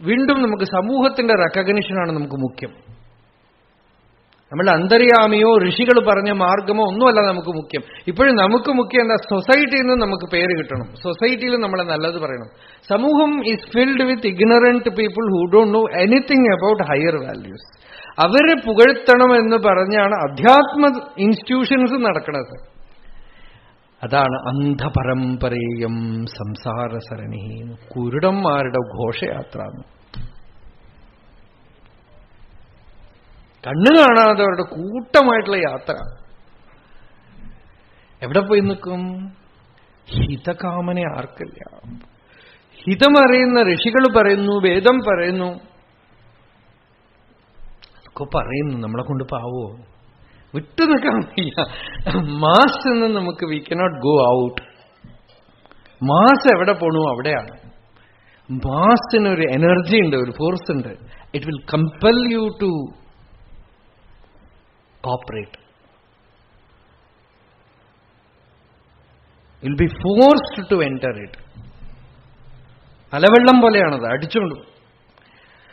വീണ്ടും നമുക്ക് സമൂഹത്തിന്റെ റെക്കഗ്നിഷനാണ് നമുക്ക് മുഖ്യം. നമ്മളുടെ അന്തര്യാമിയോ ഋഷികൾ പറഞ്ഞ മാർഗമോ ഒന്നുമല്ല നമുക്ക് മുഖ്യം. ഇപ്പോഴും നമുക്ക് മുഖ്യം എന്താ? സൊസൈറ്റിയിൽ നിന്ന് നമുക്ക് പേര് കിട്ടണം, സൊസൈറ്റിയിൽ നമ്മളെ നല്ലത് പറയണം. സമൂഹം is filled with ignorant people who don't know anything about higher values. അവരെ പുകഴ്ത്തണം എന്ന് പറഞ്ഞാണ് അധ്യാത്മ ഇൻസ്റ്റിറ്റ്യൂഷൻസ് നടക്കുന്നത്. അതാണ് അന്ധപരമ്പരേയം സംസാരസരണി, കുരുടന്മാരുടെ ഘോഷയാത്ര. കണ്ണു കാണാത്തവരുടെ കൂട്ടമായിട്ടുള്ള യാത്ര. എവിടെ പോയി നിൽക്കും? ഹിതകാമന ആർക്കില്ല. ഹിതമറിയുന്ന ഋഷികൾ പറയുന്നു, വേദം പറയുന്നു, അതൊക്കെ പറയുന്നു. നമ്മളെ കൊണ്ട് പാവോ? വിട്ടു നിൽക്കാൻ വയ്യ. മാസ് എന്ന് നമുക്ക് we cannot go out. Mass എവിടെ പോണു അവിടെയാണ്. മാസിനൊരു എനർജി ഉണ്ട്, ഒരു ഫോഴ്സ് ഉണ്ട്. It will compel you to cooperate. You'll be forced to enter it. അലവെള്ളം പോലെയാണത്, അടിച്ചുകൊണ്ട്.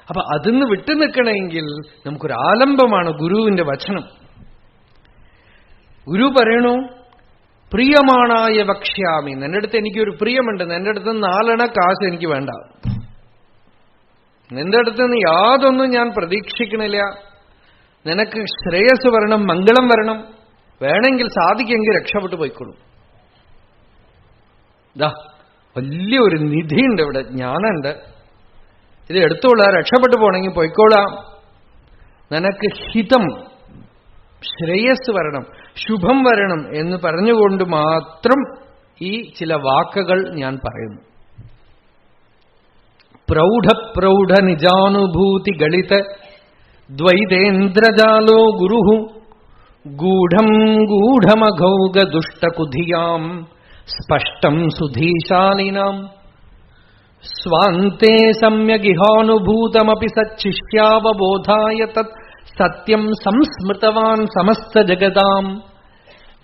അപ്പൊ അതിന്ന് വിട്ടു നിൽക്കണമെങ്കിൽ നമുക്കൊരു ആലംബമാണ് ഗുരുവിന്റെ വചനം. ഗുരു പറയണു, പ്രിയമാണായ വക്ഷ്യാമി. നിന്റെ അടുത്ത് എനിക്കൊരു പ്രിയമുണ്ട്. നിന്റെ അടുത്ത് 4 അണ കാശ് എനിക്ക് വേണ്ട. നിന്റെ അടുത്ത് നിന്ന് യാതൊന്നും ഞാൻ പ്രതീക്ഷിക്കണില്ല. നിനക്ക് ശ്രേയസ് വരണം, മംഗളം വരണം. വേണമെങ്കിൽ സാധിക്കെങ്കിൽ രക്ഷപ്പെട്ടു പോയിക്കൊള്ളും. ദാ വലിയൊരു നിധിയുണ്ട് ഇവിടെ, ജ്ഞാനമുണ്ട്. ഇത് എടുത്തോളാം, രക്ഷപ്പെട്ടു പോണെങ്കിൽ പോയിക്കോളാം. നിനക്ക് ഹിതം, ശ്രേയസ് വരണം, ശുഭം വരണം എന്ന് പറഞ്ഞുകൊണ്ട് മാത്രം ഈ ചില വാക്കുകൾ ഞാൻ പറയുന്നു. പ്രൗഢ നിജാനുഭൂതി ഗളിത ദ്വൈതേന്ദ്രജാലോ ഗുരുഃ ഗൂഢം ഗൂഢമഘൗഗ ദുഷ്ടകുധിയാം സ്പഷ്ടം സുധീശാലിനാം സ്വാന്തേ സമ്യഗിഹാനുഭൂതമപി സച്ഛിഷ്യാവബോധായ തത് സത്യം സംസ്മൃതവാൻ സമസ്തജഗതാം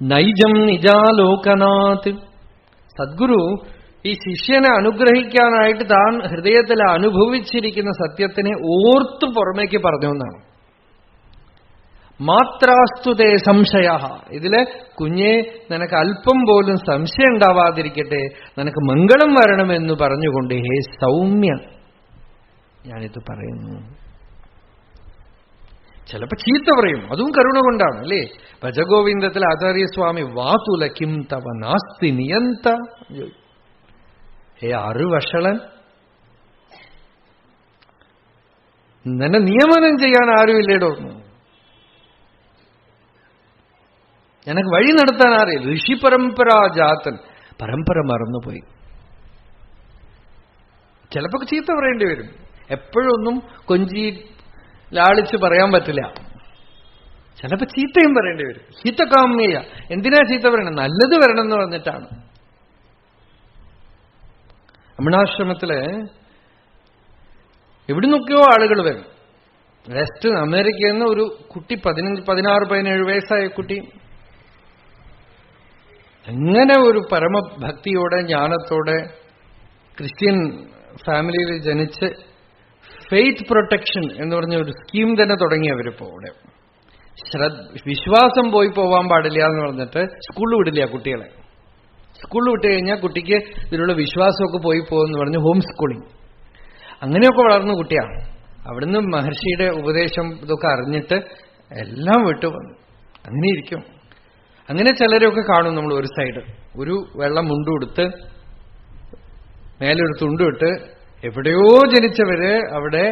നൈജം നിജാലോകനാത്. സദ്ഗുരു ഈ ശിഷ്യനെ അനുഗ്രഹിക്കാനായിട്ട് താൻ ഹൃദയത്തിൽ അനുഭവിച്ചിരിക്കുന്ന സത്യത്തിനെ ഓർത്തു പുറമേക്ക് പറഞ്ഞു എന്നാണ്. മാത്രാസ്തുതേ സംശയ. ഇതില് കുഞ്ഞെ നിനക്ക് അല്പം പോലും സംശയം ഉണ്ടാവാതിരിക്കട്ടെ, നിനക്ക് മംഗളം വരണമെന്ന് പറഞ്ഞുകൊണ്ട് ഹേ സൗമ്യ ഞാനിത് പറയുന്നു. ചിലപ്പോ ചീത്ത പറയും, അതും കരുണ കൊണ്ടാണ് അല്ലേ. ഭജഗോവിന്ദത്തിൽ ആചാര്യസ്വാമി വാതുല കിം തവ നാസ്തി നിയന്ത. ഹേ അറിവഷളൻ, നിന്നെ നിയമനം ചെയ്യാൻ ആരുമില്ലേടോ, എനിക്ക് വഴി നടത്താൻ അറിയില്ല. ഋഷി പരമ്പരാജാതൻ, പരമ്പര മറന്നുപോയി. ചിലപ്പോ ചീത്ത പറയേണ്ടി വരും. എപ്പോഴൊന്നും കൊഞ്ചി ലാളിച്ച് പറയാൻ പറ്റില്ല. ചിലപ്പോ ചീത്തയും പറയേണ്ടി വരും. ഹിതകാമ്യ. എന്തിനാ ചീത്ത പറയണം? നല്ലത് വരണം എന്ന് പറഞ്ഞിട്ടാണ്. രമണാശ്രമത്തില് എവിടുന്നൊക്കെയോ ആളുകൾ വരും. വെസ്റ്റ് അമേരിക്കയിൽ നിന്ന് ഒരു കുട്ടി 16-17 വയസ്സായ കുട്ടി അങ്ങനെ ഒരു പരമഭക്തിയോടെ ജ്ഞാനത്തോടെ ക്രിസ്ത്യൻ ഫാമിലിയിൽ ജനിച്ച് ഫെയ്ത്ത് പ്രൊട്ടക്ഷൻ എന്ന് പറഞ്ഞ ഒരു സ്കീം തന്നെ തുടങ്ങിയവരിപ്പോ ഇവിടെ. വിശ്വാസം പോവാൻ പാടില്ല എന്ന് പറഞ്ഞിട്ട് സ്കൂളിൽ വിടില്ല കുട്ടികളെ. സ്കൂളിൽ വിട്ട് കഴിഞ്ഞാൽ കുട്ടിക്ക് ഇതിലുള്ള വിശ്വാസമൊക്കെ പോകുമെന്ന് പറഞ്ഞ് ഹോം സ്കൂളിങ്. അങ്ങനെയൊക്കെ വളർന്ന കുട്ടിയാണ്. അവിടുന്ന് മഹർഷിയുടെ ഉപദേശം ഇതൊക്കെ അറിഞ്ഞിട്ട് എല്ലാം വിട്ടു വന്നു. അങ്ങനെ ഇരിക്കും. അങ്ങനെ ചിലരൊക്കെ കാണും നമ്മൾ. ഒരു സൈഡ് ഒരു വെള്ളം മുണ്ടുകൊടുത്ത് മേലൊരു തുണ്ടുവിട്ട് എവിടെയോ ജനിച്ചവര് അവിടെ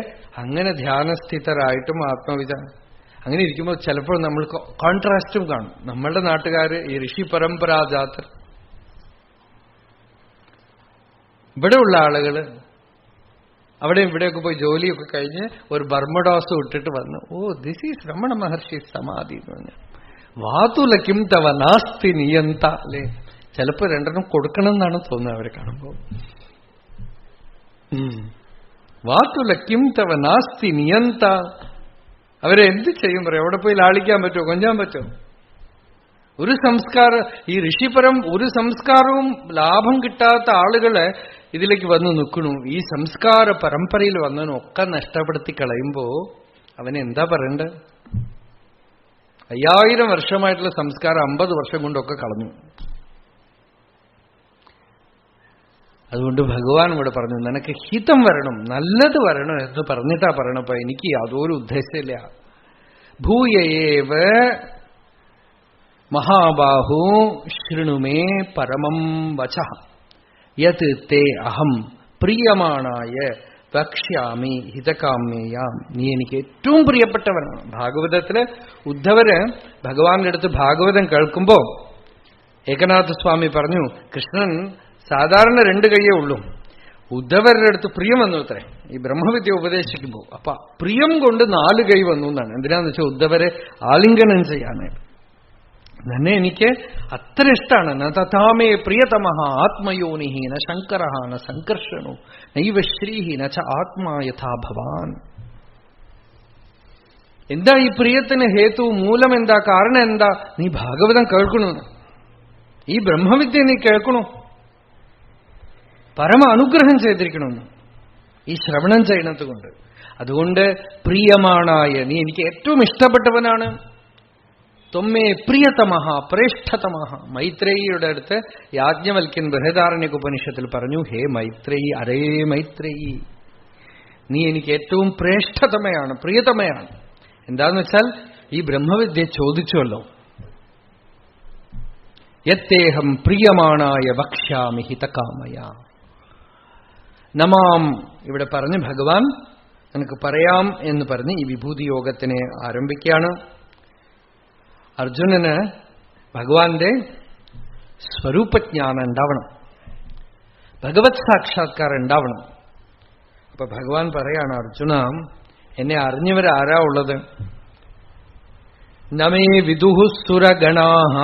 അങ്ങനെ ധ്യാനസ്ഥിതരായിട്ടും ആത്മവിചാരം അങ്ങനെ ഇരിക്കുമ്പോൾ ചിലപ്പോൾ നമ്മൾ കോൺട്രാസ്റ്റും കാണും. നമ്മളുടെ നാട്ടുകാര് ഈ ഋഷി പരമ്പരാജാതർ, ഇവിടെയുള്ള ആളുകള് അവിടെ ഇവിടെയൊക്കെ പോയി ജോലിയൊക്കെ കഴിഞ്ഞ് ഒരു ബർമഡോസ് ഇട്ടിട്ട് വന്നു. Oh this is Ramana Maharshi സമാധി എന്ന് പറഞ്ഞു. വാതുലക്കും തവ നാസ്തി നിയന്ത അല്ലേ. ചിലപ്പോ 2 കൊടുക്കണം എന്നാണ് തോന്നുന്നത് അവരെ കാണുമ്പോൾ. വാതുലക്കും തവ നാസ്തി നിയന്ത. അവരെ എന്ത് ചെയ്യും പറയും? അവിടെ പോയി ലാളിക്കാൻ പറ്റുമോ? കൊഞ്ചാൻ പറ്റുമോ? ഒരു സംസ്കാരം ഈ ഋഷിപരം ഒരു സംസ്കാരവും ലാഭം കിട്ടാത്ത ആളുകളെ ഇതിലേക്ക് വന്ന് നിൽക്കണു. ഈ സംസ്കാര പരമ്പരയിൽ വന്നതിനൊക്കെ നഷ്ടപ്പെടുത്തി കളയുമ്പോ അവനെന്താ പറയണ്ടത്? 5000 വർഷമായിട്ടുള്ള സംസ്കാരം 50 വർഷം കൊണ്ടൊക്കെ കളഞ്ഞു. അതുകൊണ്ട് ഭഗവാൻ ഇവിടെ പറഞ്ഞു, നിനക്ക് ഹിതം വരണം, നല്ലത് വരണം എന്ന് പറഞ്ഞിട്ടാ പറയണപ്പോ എനിക്ക് യാതൊരു ഉദ്ദേശമില്ല. ഭൂയേവ മഹാബാഹു ശൃണുമേ പരമം വചഃ യത് തേ അഹം പ്രിയമാണായ വക്ഷ്യാമി ഹിതകാമ്യേയാം. നീ എനിക്ക് ഏറ്റവും പ്രിയപ്പെട്ടവനാണ്. ഭാഗവതത്തില് ഉദ്ധവര് ഭഗവാന്റെ അടുത്ത് ഭാഗവതം കേൾക്കുമ്പോ ഏകനാഥ സ്വാമി പറഞ്ഞു, കൃഷ്ണൻ സാധാരണ 2 കൈയേ ഉള്ളൂ. ഉദ്ധവരുടെ അടുത്ത് പ്രിയം വന്നു അത്രേ ഈ ബ്രഹ്മവിദ്യ ഉപദേശിക്കുമ്പോൾ. അപ്പൊ പ്രിയം കൊണ്ട് 4 കൈ വന്നു എന്നാണ്. എന്തിനാന്ന് വെച്ചാൽ ഉദ്ധവരെ ആലിംഗനം ചെയ്യാനായിട്ട്. തന്നെ എനിക്ക് അത്ര ഇഷ്ടമാണ്. ന തഥാമേ പ്രിയതമഃ ആത്മയോനിഹി ന ശങ്കരഃ ന സംകർഷണോ നൈവ ശ്രീഹി ന ച ആത്മാ യഥാ ഭവാൻ. എന്താ ഈ പ്രിയത്തിന് ഹേതു? മൂലം എന്താ? കാരണം എന്താ? നീ ഭാഗവതം കേൾക്കണു, ഈ ബ്രഹ്മവിദ്യ നീ കേൾക്കണു, പരമ അനുഗ്രഹം ചെയ്തിരിക്കണമെന്ന് ഈ ശ്രവണം ചെയ്യണത് കൊണ്ട്. അതുകൊണ്ട് പ്രിയമാണായ നീ എനിക്ക് ഏറ്റവും ഇഷ്ടപ്പെട്ടവനാണ്. ത്വമേ പ്രിയതമഃ ശ്രേഷ്ഠതമഃ. മൈത്രേയിയുടെ അടുത്ത് യാജ്ഞവൽക്യൻ ബൃഹദാരണ്യക ഉപനിഷത്തിൽ പറഞ്ഞു, ഹേ മൈത്രേയി, അരേ മൈത്രേയി, നീ എനിക്ക് ഏറ്റവും ശ്രേഷ്ഠതമയാണ്, പ്രിയതമയാണ്. എന്താന്ന് വെച്ചാൽ ഈ ബ്രഹ്മവിദ്യ ചോദിച്ചുവല്ലോ. യത്തേഹം പ്രിയമാണായ വക്ഷ്യാമി ഹിതകാമയ. നമാം ഇവിടെ പറഞ്ഞ് ഭഗവാൻ എനിക്ക് പറയാം എന്ന് പറഞ്ഞ് ഈ വിഭൂതി യോഗത്തിനെ ആരംഭിക്കുകയാണ്. അർജുനന് ഭഗവാന്റെ സ്വരൂപജ്ഞാനം ഉണ്ടാവണം, ഭഗവത് സാക്ഷാത്കാരം ഉണ്ടാവണം. അപ്പൊ ഭഗവാൻ പറയാണ്, അർജുന, എന്നെ അറിഞ്ഞവരാരാ ഉള്ളത്? നമേ വിദുഹു സുരഗണാഃ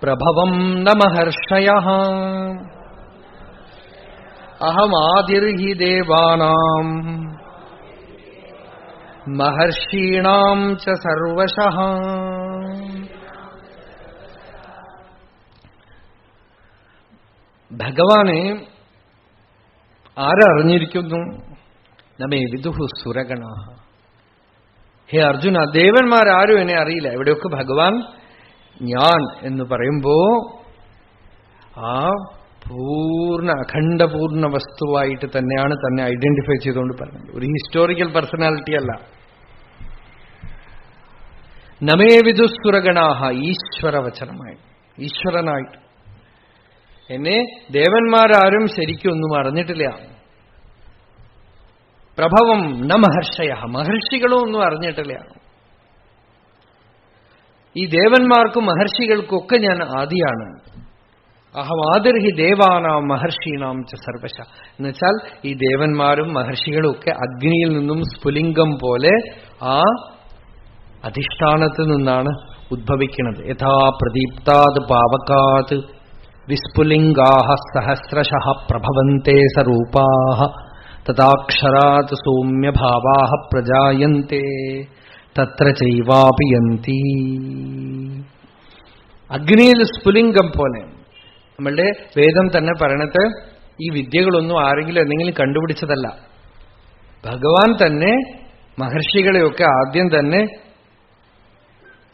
പ്രഭവം ന മഹർഷയഃ അഹമാദിർഹി ദേവാനാം മഹർഷീണാം ച സർവശഃ. ഭഗവാനെ ആരറിഞ്ഞിരിക്കുന്നു? നമേ വിദുഹു സുരഗണാഃ. ഹേ അർജുന, ദേവന്മാരാരും എന്നെ അറിയില്ല. എവിടെയൊക്കെ ഭഗവാൻ ഞാൻ എന്ന് പറയുമ്പോ ആ പൂർണ്ണ അഖണ്ഡപൂർണ്ണ വസ്തുവായിട്ട് തന്നെയാണ് തന്നെ ഐഡന്റിഫൈ ചെയ്തുകൊണ്ട് പറഞ്ഞത്. ഒരു ഹിസ്റ്റോറിക്കൽ പേഴ്സണാലിറ്റി അല്ല. നമേ വിദുസുരഗണാഃ, ഈശ്വരവചനമായി, ഈശ്വരനായിട്ട്. എന്നെ ദേവന്മാരാരും ശരിക്കും ഒന്നും അറിഞ്ഞിട്ടില്ല. പ്രഭവം ന മഹർഷയ, മഹർഷികളും ഒന്നും അറിഞ്ഞിട്ടില്ല. ഈ ദേവന്മാർക്കും മഹർഷികൾക്കൊക്കെ ഞാൻ ആദിയാണ്. അഹമാദിർഹി ദേവാനാം മഹർഷീണാം ച സർവശ. എന്നുവെച്ചാൽ ഈ ദേവന്മാരും മഹർഷികളും ഒക്കെ അഗ്നിയിൽ നിന്നും സ്ഫുലിംഗം പോലെ ആ അധിഷ്ഠാനത്തിൽ നിന്നാണ് ഉദ്ഭവിക്കുന്നത്. യഥാ പ്രദീപ്താത് പാവകാത് വിസ്ഫുലിംഗാഃ സഹസ്രശഃ പ്രഭവന്തേ സ്വരൂപാഃ തഥാക്ഷരാത് സൗമ്യഭാവാഃ പ്രജായന്തേ തത്ര ചൈവാപി യന്തി. അഗ്നിയിൽ സ്ഫുലിംഗം പോലെ. നമ്മളുടെ വേദം തന്നെ പറയണത് ഈ വിദ്യകളൊന്നും ആരെങ്കിലും എന്തെങ്കിലും കണ്ടുപിടിച്ചതല്ല. ഭഗവാൻ തന്നെ മഹർഷികളെയൊക്കെ ആദ്യം തന്നെ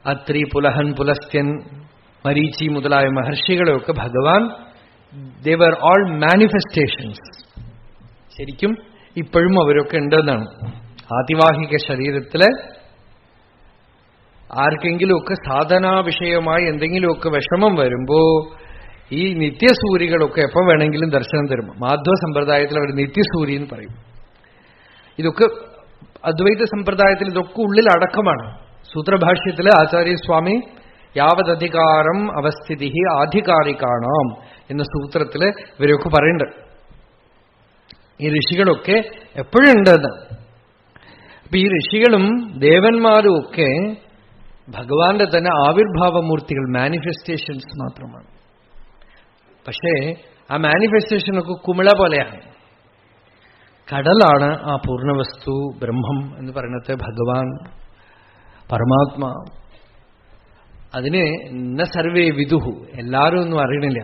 അത്രി, പുലഹൻ, പുലസ്ത്യൻ, മരീചി മുതലായ മഹർഷികളെയൊക്കെ ഭഗവാൻ ദേ വർ ഓൾ മാനിഫെസ്റ്റേഷൻസ്. ശരിക്കും ഇപ്പോഴും അവരൊക്കെ ഉണ്ടെന്നാണ്. ആതിവാഹിക ശരീരത്തില് ആർക്കെങ്കിലുമൊക്കെ സാധനാ വിഷയമായി എന്തെങ്കിലുമൊക്കെ വിഷമം വരുമ്പോ ഈ നിത്യസൂരികളൊക്കെ എപ്പോൾ വേണമെങ്കിലും ദർശനം തരും. മാധ്വ സമ്പ്രദായത്തിൽ അവർ നിത്യസൂരി എന്ന് പറയും. ഇതൊക്കെ അദ്വൈത സമ്പ്രദായത്തിൽ ഇതൊക്കെ ഉള്ളിൽ അടക്കമാണ്. സൂത്രഭാഷ്യത്തില് ആചാര്യസ്വാമി യാവതധികാരം അവസ്ഥിതി ആധികാരികാണാം എന്ന സൂത്രത്തില് ഇവരൊക്കെ പറയുന്നുണ്ട്. ഈ ഋഷികളൊക്കെ എപ്പോഴും ഉണ്ടെന്ന്. അപ്പൊ ഈ ഋഷികളും ദേവന്മാരും ഒക്കെ ഭഗവാന്റെ തന്നെ ആവിർഭാവമൂർത്തികൾ, മാനിഫെസ്റ്റേഷൻസ് മാത്രമാണ്. പക്ഷേ ആ മാനിഫെസ്റ്റേഷനൊക്കെ കുമിള പോലെയാണ്. കടലാണ് ആ പൂർണ്ണവസ്തു, ബ്രഹ്മം എന്ന് പറയുന്നത് ഭഗവാൻ, പരമാത്മാ. അതിനെ ന സർവേ വിദുഹു, എല്ലാവരും ഒന്നും അറിയണില്ല.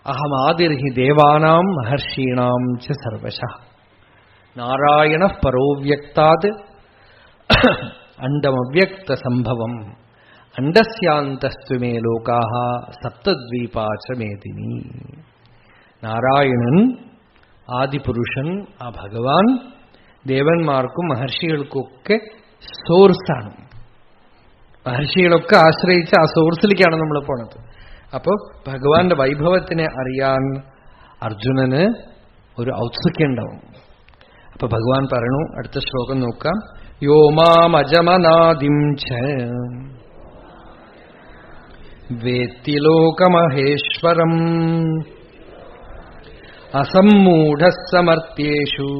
അഹമാദിർഹി ദേവാനാം മഹർഷീണാം ച സർവശഃ നാരായണ പരോവ്യക്താത് അണ്ഡമവ്യക്ത സംഭവം അണ്ഡസ്യാന്തസ്ത്വമേ ലോകാഃ സപ്തദ്വീപാച മേദിനി. നാരായണൻ, ആദിപുരുഷൻ, ആ ഭഗവാൻ ദേവന്മാർക്കും മഹർഷികൾക്കൊക്കെ സോഴ്സാണ്. മഹർഷികളൊക്കെ ആശ്രയിച്ച് ആ സോഴ്സിലേക്കാണ് നമ്മൾ പോണത്. അപ്പോ ഭഗവാന്റെ വൈഭവത്തിനെ അറിയാൻ അർജുനന് ഒരു ഔത്സുക്യം ഉണ്ടാവും. അപ്പൊ ഭഗവാൻ പറയണു, അടുത്ത ശ്ലോകം നോക്കാം. യോ മാമജമനാദിം ച വേത്തി ലോകമഹേശ്വരം അസമ്മൂഢഃ സമർത്യേഷു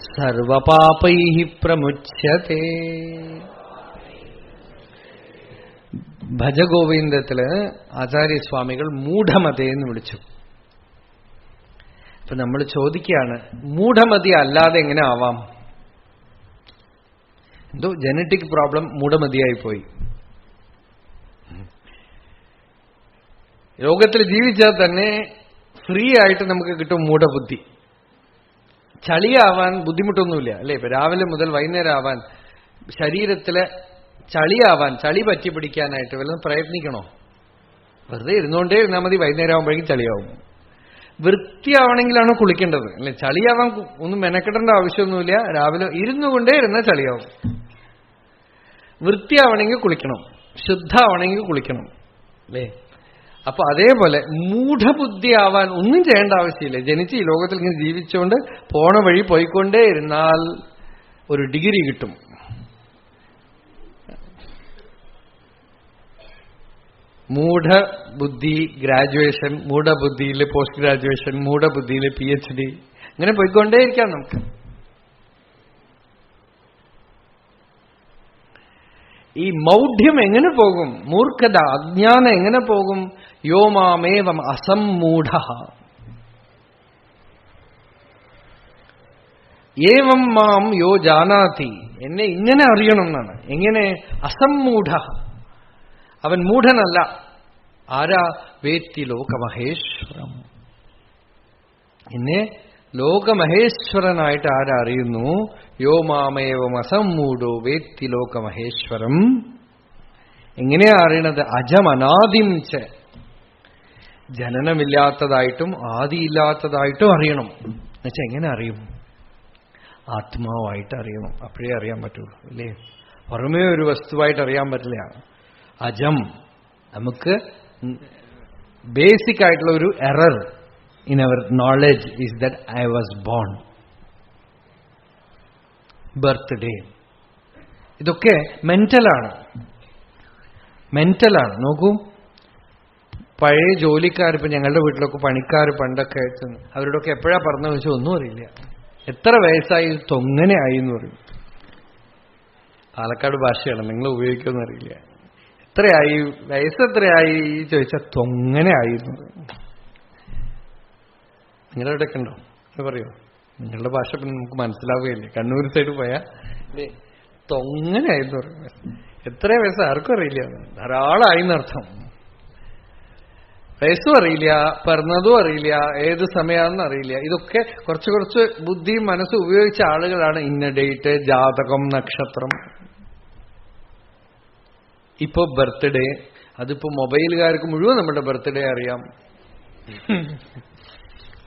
സർവപാപൈഃ പ്രമുച്യത്തെ. ഭജഗോവിന്ദത്തില് ആചാര്യസ്വാമികൾ മൂഢമതി എന്ന് വിളിച്ചു. അപ്പൊ നമ്മൾ ചോദിക്കുകയാണ്, മൂഢമതി അല്ലാതെ എങ്ങനെ ആവാം? എന്തോ ജനറ്റിക് പ്രോബ്ലം മൂഢമതിയായി പോയി. ലോകത്തിൽ ജീവിച്ചാൽ തന്നെ ഫ്രീ ആയിട്ട് നമുക്ക് കിട്ടും മൂഢബുദ്ധി. ചളിയാവാൻ ബുദ്ധിമുട്ടൊന്നുമില്ല അല്ലേ? ഇപ്പൊ രാവിലെ മുതൽ വൈകുന്നേരം ആവാൻ ശരീരത്തിലെ ചളിയാവാൻ, ചളി പറ്റി പിടിക്കാനായിട്ട് വല്ലതും പ്രയത്നിക്കണോ? വെറുതെ ഇരുന്നുകൊണ്ടേ ഇരുന്നാൽ മതി, വൈകുന്നേരം ആകുമ്പോഴേക്കും ചളിയാവും. വൃത്തിയാവണമെങ്കിലാണ് കുളിക്കേണ്ടത് അല്ലെ? ചളിയാവാൻ ഒന്നും മെനക്കെടേണ്ട ആവശ്യമൊന്നുമില്ല. രാവിലെ ഇരുന്നു കൊണ്ടേ ഇരുന്നാൽ ചളിയാവും. വൃത്തിയാവണമെങ്കിൽ കുളിക്കണം, ശുദ്ധാവണമെങ്കിൽ കുളിക്കണം അല്ലേ? അപ്പൊ അതേപോലെ മൂഢബുദ്ധിയാവാൻ ഒന്നും ചെയ്യേണ്ട ആവശ്യമില്ല. ജനിച്ച് ഈ ലോകത്തിൽ ഇങ്ങനെ ജീവിച്ചുകൊണ്ട് പോണ വഴി പോയിക്കൊണ്ടേ ഇരുന്നാൽ ഒരു ഡിഗ്രി കിട്ടും. മൂഢബുദ്ധി ഗ്രാജുവേഷൻ, മൂഢബുദ്ധിയിൽ പോസ്റ്റ് ഗ്രാജുവേഷൻ, മൂഢബുദ്ധിയിൽ PhD, ഇങ്ങനെ പോയിക്കൊണ്ടേയിരിക്കാം നമുക്ക്. ഈ മൗഢ്യം എങ്ങനെ പോകും? മൂർഖത, അജ്ഞാനം എങ്ങനെ പോകും? യോമാമേവം അസമ്മൂഢ ഏവം മാം യോ ജാനാതി, എന്നെ ഇങ്ങനെ അറിയണം എന്നാണ്. എങ്ങനെ? അസമ്മൂഢ, അവൻ മൂഢനല്ല. ആരാ? വേത്തി ലോകമഹേശ്വരം. എന്നെ ലോകമഹേശ്വരനായിട്ട് ആരാ അറിയുന്നു? യോ മാമേവം അസമ്മൂഢോ വേത്തി ലോകമഹേശ്വരം. എങ്ങനെയാ അറിയണത്? അജമനാദിം ച, ജനനമില്ലാത്തതായിട്ടും ആദിയില്ലാത്തതായിട്ടും അറിയണം. എന്നുവെച്ചാൽ എങ്ങനെ അറിയും? ആത്മാവായിട്ട് അറിയണം. അപ്പോഴേ അറിയാൻ പറ്റുള്ളൂ അല്ലേ? പുറമേ ഒരു വസ്തുവായിട്ട് അറിയാൻ പറ്റില്ല. അജം. നമുക്ക് ബേസിക് ആയിട്ടുള്ള ഒരു error in our knowledge is that I was born. Birthday. ഇതൊക്കെ മെന്റലാണ്. നോക്കൂ, പഴയ ജോലിക്കാർ, ഇപ്പൊ ഞങ്ങളുടെ വീട്ടിലൊക്കെ പണിക്കാർ പണ്ടൊക്കെ അവരോടൊക്കെ എപ്പോഴാ പറഞ്ഞു വെച്ചാൽ ഒന്നും അറിയില്ല. എത്ര വയസ്സായി? തൊങ്ങനെ ആയി എന്ന് പറയും. പാലക്കാട് ഭാഷയാണ്, നിങ്ങൾ ഉപയോഗിക്കുമെന്ന് അറിയില്ല. എത്രയായി, വയസ്സെത്രയായി ചോദിച്ചാൽ തൊങ്ങനെ ആയി എന്ന് പറയും. നിങ്ങളെവിടെയൊക്കെ ഉണ്ടോ എന്ന് പറയോ? നിങ്ങളുടെ ഭാഷ പിന്നെ നമുക്ക് മനസ്സിലാവുകയില്ലേ. കണ്ണൂർ സൈഡ് പോയാൽ തൊങ്ങനായെന്ന് പറയും. എത്ര വയസ്സ് ആർക്കും അറിയില്ല. ധാരാളമായി എന്നർത്ഥം. വയസ്സും അറിയില്ല, പറഞ്ഞതും അറിയില്ല, ഏത് സമയമാണെന്ന് അറിയില്ല. ഇതൊക്കെ കുറച്ച് ബുദ്ധിയും മനസ്സും ഉപയോഗിച്ച ആളുകളാണ് ഇന്ന ഡേറ്റ്, ജാതകം, നക്ഷത്രം. ഇപ്പൊ ബർത്ത്ഡേ, അതിപ്പോ മൊബൈലുകാർക്ക് മുഴുവൻ നമ്മുടെ ബർത്ത്ഡേ അറിയാം,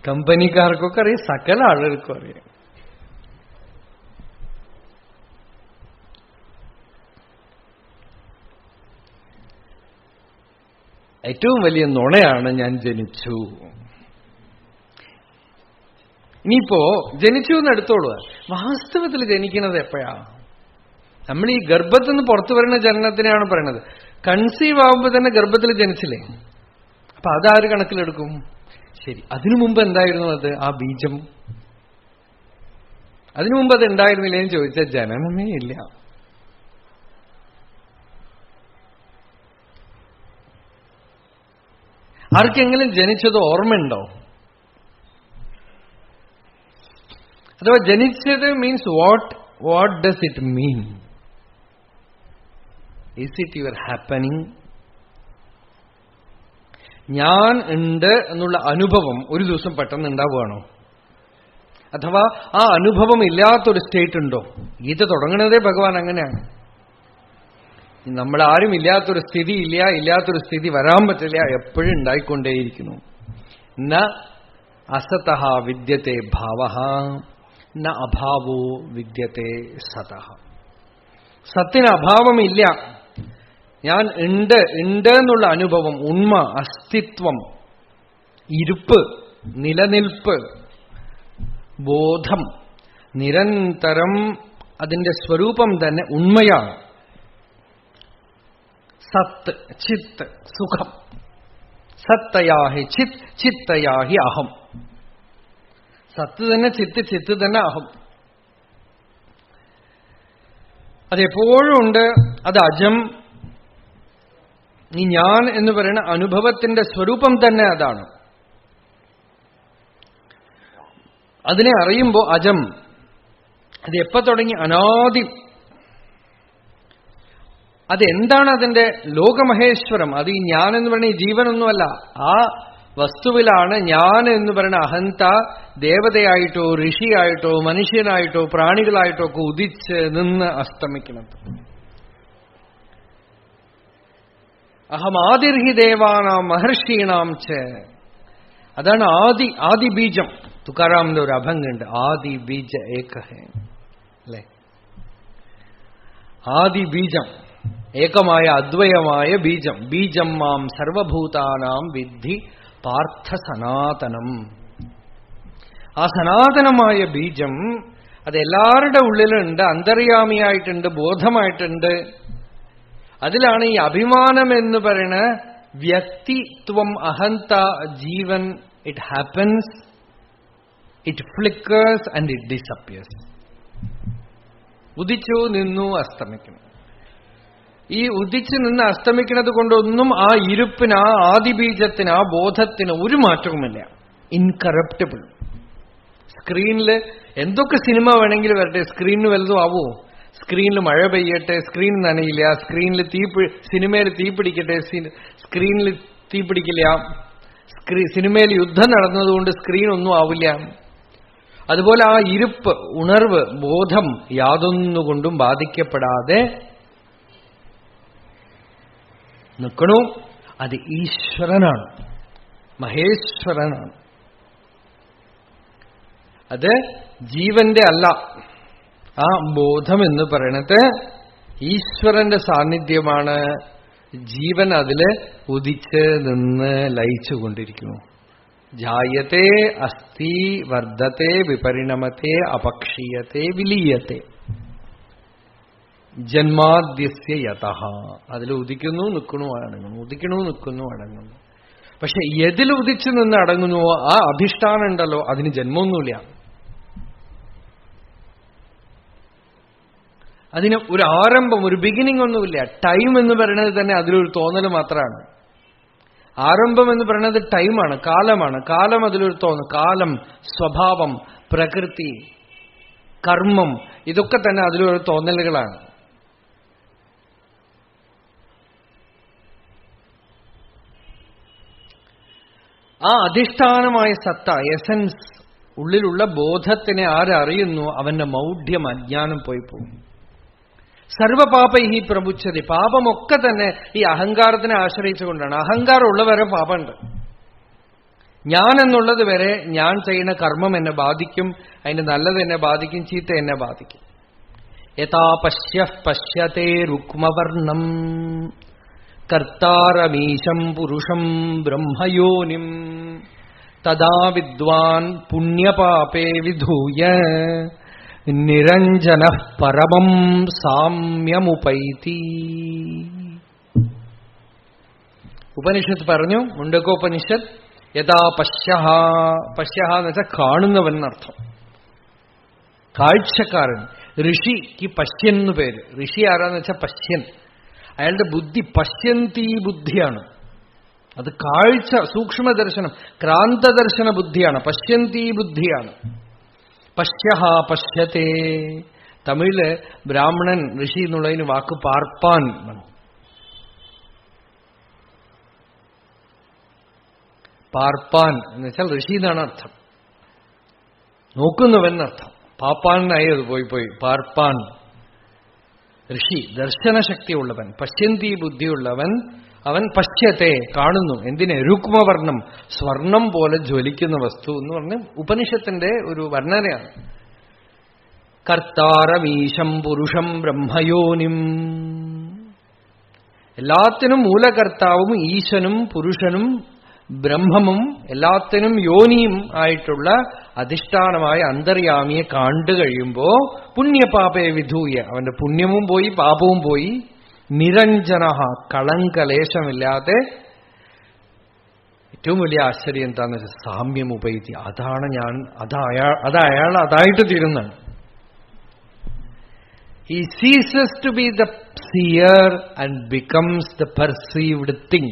കമ്പനിക്കാർക്കൊക്കെ അറിയാം, സകല ആളുകൾക്കും അറിയാം. ഏറ്റവും വലിയ നുണയാണ് ഞാൻ ജനിച്ചു. ഇനിയിപ്പോ ജനിച്ചു എന്ന് എടുത്തോളൂ. വാസ്തവത്തിൽ ജനിക്കുന്നത് എപ്പോഴാ? നമ്മൾ ഈ ഗർഭത്തിൽ നിന്ന് പുറത്തു വരുന്ന ജനനത്തിനാണ് പറയണത്. കൺസീവ് ആവുമ്പോൾ തന്നെ ഗർഭത്തിൽ ജനിച്ചില്ലേ? അപ്പൊ അതാര് കണക്കിലെടുക്കും? ശരി, അതിനു മുമ്പ് എന്തായിരുന്നു അത്? ആ ബീജം. അതിനു മുമ്പ് അത് ഉണ്ടായിരുന്നില്ലേ എന്ന് ചോദിച്ചാൽ ജനനമേ ഇല്ല. ആർക്കെങ്കിലും ജനിച്ചത് ഓർമ്മയുണ്ടോ? അഥവാ ജനിച്ചത് means what does it mean? Is it your happening? ഞാൻ ഉണ്ട് എന്നുള്ള അനുഭവം ഒരു ദിവസം പെട്ടെന്ന് ഉണ്ടാവുകയാണോ? അഥവാ ആ അനുഭവം ഇല്ലാത്തൊരു സ്റ്റേറ്റ് ഉണ്ടോ? ഗീത തുടങ്ങുന്നതേ ഭഗവാൻ അങ്ങനെയാണ്. നമ്മളാരും ഇല്ലാത്തൊരു സ്ഥിതി ഇല്ല, ഇല്ലാത്തൊരു സ്ഥിതി വരാൻ പറ്റില്ല, എപ്പോഴും ഉണ്ടായിക്കൊണ്ടേയിരിക്കുന്നു. ന അസതഃ വിദ്യത്തെ ഭാവഃ ന അഭാവോ വിദ്യത്തെ സതഃ. സത്തിന് അഭാവമില്ല. ഞാൻ ഉണ്ട് എന്നുള്ള അനുഭവം, ഉണ്മ, അസ്തിത്വം, ഇരുപ്പ്, നിലനിൽപ്പ്, ബോധം, നിരന്തരം അതിന്റെ സ്വരൂപം തന്നെ ഉണ്മയാണ്. സത്ത്, ചിത്ത്, സുഖം. സത്തയാഹി ചിത്, ചിത്തയാഹി അഹം. സത്ത് തന്നെ ചിത്ത്, ചിത്ത് തന്നെ അഹം. അതെപ്പോഴും ഉണ്ട്. അത് അജം. ഈ ഞാൻ എന്ന് പറയുന്ന അനുഭവത്തിന്റെ സ്വരൂപം തന്നെ അതാണ്. അതിനെ അറിയുമ്പോൾ അജം. അത് എപ്പോ തുടങ്ങി? അനാദി. അതെന്താണ് അതിന്റെ ലോകമഹേശ്വരം? അത് ഈ ഞാനെന്ന് പറഞ്ഞ ഈ ജീവനൊന്നുമല്ല. ആ വസ്തുവിലാണ് ഞാൻ എന്ന് പറയുന്ന അഹന്ത ദേവതയായിട്ടോ ഋഷിയായിട്ടോ മനുഷ്യനായിട്ടോ പ്രാണികളായിട്ടോ ഒക്കെ ഉദിച്ച് നിന്ന് അസ്തമിക്കുന്നത്. അഹമാദിർഹി ദേവാനാം മഹർഷീണാം ച. അതാണ് ആദിബീജം. തുക്കാറാമിന്റെ ഒരു അഭംഗുണ്ട്, ആദി ബീജ ഏകഹേ അല്ലെ. ആദിബീജം, ഏകമായ അദ്വയമായ ബീജം. ബീജം മാം സർവഭൂതാനാം വിദ്ധി പാർത്ഥ സനാതനം. ആ സനാതനമായ ബീജം അത് എല്ലാവരുടെ ഉള്ളിലുണ്ട്, അന്തര്യാമിയായിട്ടുണ്ട്, ബോധമായിട്ടുണ്ട്. അതിലാണ് ഈ അഭിമാനം എന്ന് പറയുന്ന വ്യക്തിത്വം, അഹന്ത, ജീവൻ. It happens, it flickers and it disappears. ഉദിച്ചു നിന്നു അസ്തമിക്കുന്നു. ഈ ഉദിച്ചു നിന്ന് അസ്തമിക്കുന്നത് കൊണ്ടൊന്നും ആ ഇരുപ്പിന്, ആ ആദിബീജത്തിന്, ആ ബോധത്തിന് ഒരു മാറ്റവുമില്ല. ഇൻകറപ്റ്റബിൾ. സ്ക്രീനിൽ എന്തൊക്കെ സിനിമ വേണമെങ്കിലും വരട്ടെ, സ്ക്രീനിന് വലുതും ആവോ? സ്ക്രീനിൽ മഴ പെയ്യട്ടെ, സ്ക്രീൻ നനയില്ല. സ്ക്രീനിൽ സിനിമയിൽ തീ പിടിക്കട്ടെ, സ്ക്രീനിൽ തീ പിടിക്കില്ല. സിനിമയിൽ യുദ്ധം നടന്നതുകൊണ്ട് സ്ക്രീൻ ഒന്നും ആവില്ല. അതുപോലെ ആ ഇരുപ്പ്, ഉണർവ്, ബോധം യാതൊന്നുകൊണ്ടും ബാധിക്കപ്പെടാതെ നിൽക്കണു. അത് ഈശ്വരനാണ്, മഹേശ്വരനാണ്. അത് ജീവന്റെ അല്ല. ആ ബോധം എന്ന് പറയണത് ഈശ്വരന്റെ സാന്നിധ്യമാണ്. ജീവൻ അതില് ഉദിച്ച് നിന്ന് ലയിച്ചുകൊണ്ടിരിക്കുന്നു. ജായത്തെ അസ്ഥി വർദ്ധത്തെ വിപരിണമത്തെ അപക്ഷീയത്തെ വിലീയത്തെ ജന്മാദ്യസ്യ യതഃ. അതിൽ ഉദിക്കുന്നു, നിൽക്കണു, അടങ്ങുന്നു, ഉദിക്കണു, നിൽക്കുന്നു, അടങ്ങുന്നു. പക്ഷെ എതിൽ ഉദിച്ചു നിന്ന് അടങ്ങുന്നുവോ ആ അധിഷ്ഠാനം ഉണ്ടല്ലോ, അതിന് ജന്മമൊന്നുമില്ല. അതിന് ഒരു ആരംഭം, ഒരു ബിഗിനിങ് ഒന്നുമില്ല. ടൈം എന്ന് പറയുന്നത് തന്നെ അതിലൊരു തോന്നൽ മാത്രമാണ്. ആരംഭം എന്ന് പറയുന്നത് ടൈമാണ്, കാലമാണ്. കാലം അതിലൊരു തോന്നൽ. കാലം, സ്വഭാവം, പ്രകൃതി, കർമ്മം, ഇതൊക്കെ തന്നെ അതിലൊരു തോന്നലുകളാണ്. ആ അധിഷ്ഠാനമായ സത്ത, എസൻസ്, ഉള്ളിലുള്ള ബോധത്തിനെ ആരറിയുന്നു അവന്റെ മൗഢ്യം, അജ്ഞാനം പോയി പോകും. സർവപാപൈഹി പ്രമുച്ഛതി. പാപമൊക്കെ തന്നെ ഈ അഹങ്കാരത്തിനെ ആശ്രയിച്ചുകൊണ്ടാണ്. അഹങ്കാരം ഉള്ളവരെ പാപമുണ്ട്. ഞാൻ എന്നുള്ളത് വരെ ഞാൻ ചെയ്യുന്ന കർമ്മം എന്നെ ബാധിക്കും, അതിന്റെ നല്ലത് എന്നെ ബാധിക്കും, ചീത്ത എന്നെ ബാധിക്കും. യഥാ പശ്യഃ പശ്യത്തെ രുക്മവർണം കർത്താരമീശം പുരുഷം ബ്രഹ്മയോനിം തദാ വിദ്വാൻ പുണ്യപാപേ വിധൂയ നിരഞ്ജനഃ പരമം സാമ്യമുപൈതി. ഉപനിഷത്ത് പറഞ്ഞു, മുണ്ടകോപനിഷത്ത്, യഥാ പശ്യഃ. പശ്യഃ എന്ന് വെച്ചാൽ കാണുന്നവൻ എന്നർത്ഥം, കാഴ്ചക്കാരൻ. ഋഷിക്ക് പശ്യൻ എന്ന് പേര്. ഋഷി ആരാന്ന് വെച്ചാൽ പശ്യൻ. അയാളുടെ ബുദ്ധി പശ്യന്തി ബുദ്ധിയാണ്. അത് കാഴ്ച, സൂക്ഷ്മദർശനം, ക്രാന്തദർശന ബുദ്ധിയാണ്, പശ്യന്തി ബുദ്ധിയാണ്. പശ്യഃ പശ്യത്തെ. തമിഴില് ബ്രാഹ്മണൻ, ഋഷി എന്നുള്ളതിന് വാക്ക് പാർപ്പാൻ. പാർപ്പാൻ എന്ന് വെച്ചാൽ ഋഷി എന്നാണ് അർത്ഥം, നോക്കുന്നവൻ എന്നർത്ഥം. പാപ്പാനായി അത് പോയി പാർപ്പാൻ. ഋഷി, ദർശനശക്തി ഉള്ളവൻ, പശ്യന്തി ബുദ്ധിയുള്ളവൻ. അവൻ പശ്യത്തെ, കാണുന്നു. എന്തിനെ? രുക്മവർണം, സ്വർണം പോലെ ജ്വലിക്കുന്ന വസ്തു എന്ന് പറഞ്ഞ് ഉപനിഷത്തിന്റെ ഒരു വർണ്ണനയാണ്. കർത്താരമീശം പുരുഷം ബ്രഹ്മയോനിം. എല്ലാത്തിനും മൂലകർത്താവും ഈശനും പുരുഷനും ബ്രഹ്മമും എല്ലാത്തിനും യോനിയും ആയിട്ടുള്ള അധിഷ്ഠാനമായ അന്തര്യാമിയെ കണ്ടു കഴിയുമ്പോ പുണ്യപാപയെ വിധൂയ, അവന്റെ പുണ്യവും പോയി പാപവും പോയി. നിരഞ്ജന, കളങ്കലേശമില്ലാതെ. ഏറ്റവും വലിയ ആശ്ചര്യം എന്താന്ന് വെച്ചാൽ സാമ്യമുപൈതി. അതാണ് ഞാൻ, അയാൾ അതായിട്ട് തീരുന്നതാണ്. He ceases to be the seer and becomes the perceived thing,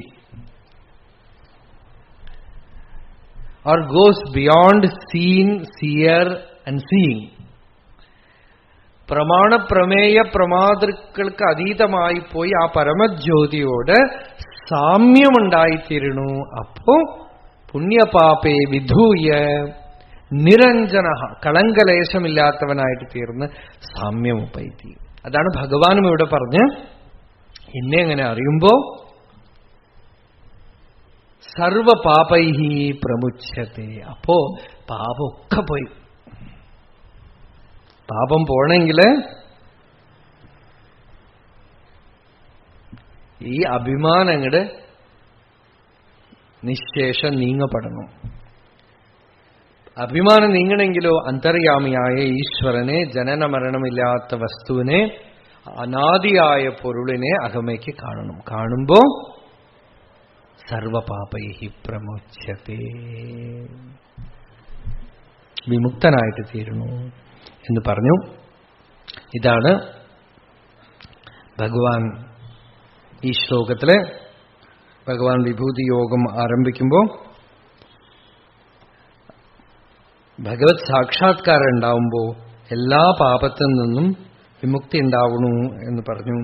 or goes beyond seen, seer and seeing. പ്രമാണ പ്രമേയ പ്രമാതൃക്കൾക്ക് അതീതമായി പോയി ആ പരമജ്യോതിയോട് സാമ്യമുണ്ടായിത്തീരണു. അപ്പോ പുണ്യപാപേ വിധൂയ നിരഞ്ജന, കളങ്കലേശമില്ലാത്തവനായിട്ട് തീർന്ന് സാമ്യമുപൈതി. അതാണ് ഭഗവാനും ഇവിടെ പറഞ്ഞ് എന്നെ എങ്ങനെ അറിയുമ്പോ സർവപാപൈഹി പ്രമുച്യത്തെ. അപ്പോ പാപമൊക്കെ പോയി. പാപം പോണെങ്കില് ഈ അഭിമാനങ്ങട് നിശേഷം നീങ്ങപ്പെടണം. അഭിമാനം നീങ്ങണമെങ്കിലോ അന്തര്യാമിയായ ഈശ്വരനെ, ജനന മരണമില്ലാത്ത വസ്തുവിനെ, അനാദിയായ പൊരുളിനെ അകമയ്ക്ക് കാണണം. കാണുമ്പോ സർവപാപൈഹി പ്രമുച്യത്തെ, വിമുക്തനായിട്ട് തീരുന്നു എന്ന് പറഞ്ഞു. ഇതാണ് ഭഗവാൻ ഈ ശ്ലോകത്തില് ഭഗവാൻ വിഭൂതി യോഗം ആരംഭിക്കുമ്പോ ഭഗവത് സാക്ഷാത്കാരം ഉണ്ടാവുമ്പോ എല്ലാ പാപത്തിൽ നിന്നും വിമുക്തി ഉണ്ടാവണു എന്ന് പറഞ്ഞു.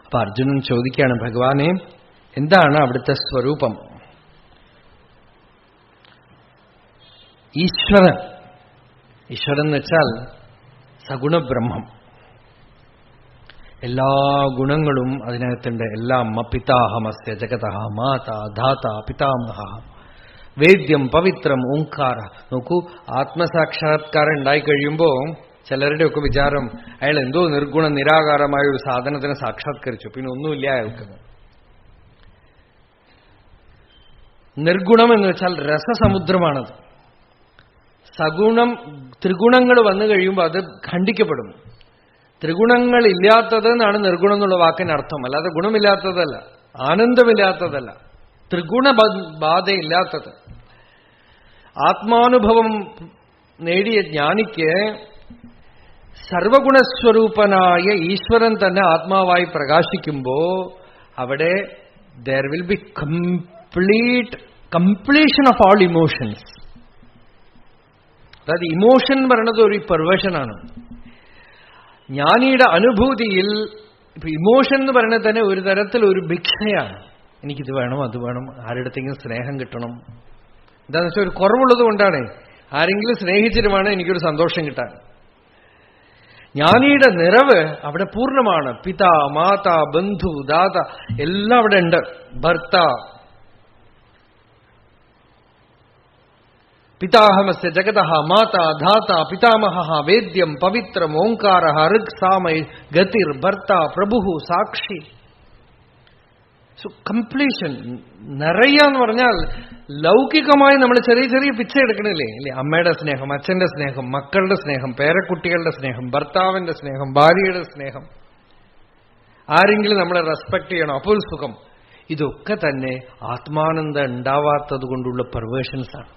അപ്പൊ അർജുനൻ ചോദിക്കുകയാണ്, ഭഗവാനെ എന്താണ് അവിടുത്തെ സ്വരൂപം? ഈശ്വരൻ, ഈശ്വരൻ എന്ന് വെച്ചാൽ സഗുണബ്രഹ്മം. എല്ലാ ഗുണങ്ങളും അതിനകത്തുണ്ട്. എല്ലാം പിതാഹമസ്യ ജഗതഃ മാതാ ധാതാ പിതാമഹ വേദ്യം പവിത്രം ഓംകാര. നോക്കൂ, ആത്മസാക്ഷാത്കാരം ഉണ്ടായിക്കഴിയുമ്പോ ചിലരുടെയൊക്കെ വിചാരം അയാൾ എന്തോ നിർഗുണ നിരാകാരമായ ഒരു സാധനത്തിനെ സാക്ഷാത്കരിച്ചു, പിന്നെ ഒന്നുമില്ല അയാൾക്ക്. നിർഗുണം എന്ന് വെച്ചാൽ രസസമുദ്രമാണത്. സഗുണം, ത്രിഗുണങ്ങൾ വന്നു കഴിയുമ്പോൾ അത് ഖണ്ഡിക്കപ്പെടും. ത്രിഗുണങ്ങൾ ഇല്ലാത്തത് എന്നാണ് നിർഗുണം എന്നുള്ള വാക്കിന് അർത്ഥം, അല്ലാതെ ഗുണമില്ലാത്തതല്ല, ആനന്ദമില്ലാത്തതല്ല, ത്രിഗുണ ബാധയില്ലാത്തത്. ആത്മാനുഭവം നേടിയ ജ്ഞാനിക്ക് സർവഗുണസ്വരൂപനായ ഈശ്വരൻ തന്നെ ആത്മാവായി പ്രകാശിക്കുമ്പോ അവിടെ there will be completion of all emotions. അതായത് ഇമോഷൻ പറയുന്നത് ഒരു പെർവേഷനാണ്. ജ്ഞാനിയുടെ അനുഭൂതിയിൽ ഇപ്പൊ ഇമോഷൻ എന്ന് പറയുന്നത് തന്നെ ഒരു തരത്തിൽ ഒരു ഭിക്ഷയാണ്. എനിക്കിത് വേണം, അത് വേണം, ആരുടെങ്കിലും സ്നേഹം കിട്ടണം. എന്താണെന്ന് വെച്ചാൽ ഒരു കുറവുള്ളത് കൊണ്ടാണ്. ആരെങ്കിലും സ്നേഹിച്ചിട്ട് വേണം എനിക്കൊരു സന്തോഷം കിട്ടാൻ. ജ്ഞാനിയുടെ നിറവ് അവിടെ പൂർണ്ണമാണ്. പിതാ, മാതാ, ബന്ധു, ദാത എല്ലാം അവിടെ ഉണ്ട്. ഭർത്ത, പിതാഹമസ്യ ജഗതഃ മാതാ ധാതാ പിതാമഹ വേദ്യം പവിത്രം ഓംകാര ഋഗ് സാമൈ ഗതിർ ഭർത്ത പ്രഭു സാക്ഷി. കംപ്ലീഷൻ. നിറയാന്ന് പറഞ്ഞാൽ ലൗകികമായി നമ്മൾ ചെറിയ ചെറിയ പിച്ച എടുക്കണില്ലേ അല്ലേ? അമ്മയുടെ സ്നേഹം, അച്ഛന്റെ സ്നേഹം, മക്കളുടെ സ്നേഹം, പേരക്കുട്ടികളുടെ സ്നേഹം, ഭർത്താവിന്റെ സ്നേഹം, ഭാര്യയുടെ സ്നേഹം, ആരെങ്കിലും നമ്മളെ റെസ്പെക്ട് ചെയ്യണം, അപ്പോൾ സുഖം. ഇതൊക്കെ തന്നെ ആത്മാനന്ദം ഉണ്ടാവാത്തത് കൊണ്ടുള്ള പെർവേഷൻസാണ്.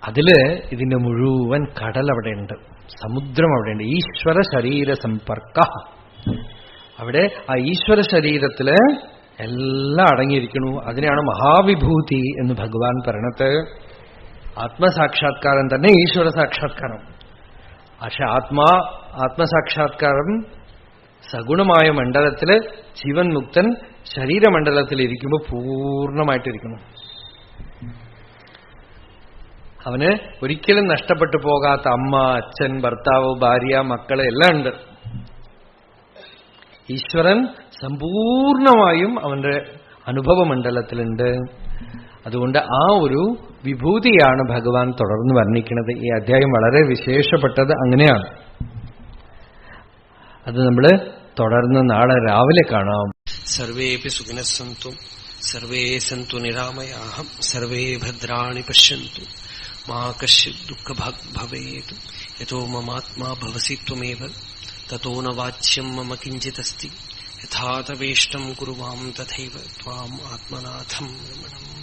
അതില് ഇതിന്റെ മുഴുവൻ കടൽ അവിടെയുണ്ട്, സമുദ്രം അവിടെയുണ്ട്. ഈശ്വര ശരീര സമ്പർക്ക. അവിടെ ആ ഈശ്വര ശരീരത്തില് എല്ലാം അടങ്ങിയിരിക്കുന്നു. അതിനെയാണ് മഹാവിഭൂതി എന്ന് ഭഗവാൻ പറയണത്. ആത്മസാക്ഷാത്കാരം തന്നെ ഈശ്വര സാക്ഷാത്കാരം. പക്ഷെ ആത്മസാക്ഷാത്കാരം സഗുണമായ മണ്ഡലത്തില് ജീവൻ മുക്തൻ ശരീരമണ്ഡലത്തിൽ ഇരിക്കുമ്പോൾ പൂർണ്ണമായിട്ടിരിക്കുന്നു. അവന് ഒരിക്കലും നഷ്ടപ്പെട്ടു പോകാത്ത അമ്മ, അച്ഛൻ, ഭർത്താവ്, ഭാര്യ, മക്കള് എല്ലാം ഉണ്ട്. ഈശ്വരൻ സമ്പൂർണമായും അവന്റെ അനുഭവമണ്ഡലത്തിലുണ്ട്. അതുകൊണ്ട് ആ ഒരു വിഭൂതിയാണ് ഭഗവാൻ തുടർന്ന് വർണ്ണിക്കുന്നത്. ഈ അധ്യായം വളരെ വിശേഷപ്പെട്ടത് അങ്ങനെയാണ്. അത് നമ്മൾ തുടർന്ന് നാളെ രാവിലെ കാണാം. സർവേപി സുഖിനഃ സന്തു സർവേ സന്തു നിരാമയാഃ സർവേ ഭദ്രാണി പശ്യന്തു മാ കശ്ചിത് ദുഃഖഭാഗ് ഭവേത് യതോ മമാത്മാ ഭവസി ത്വമേവ തതോ ന വാച്യം മമ കിഞ്ചിദസ്തി യഥാ തവേഷ്ടം കുരു മാം തഥൈവ ത്വാം ആത്മനാഥം രമണം.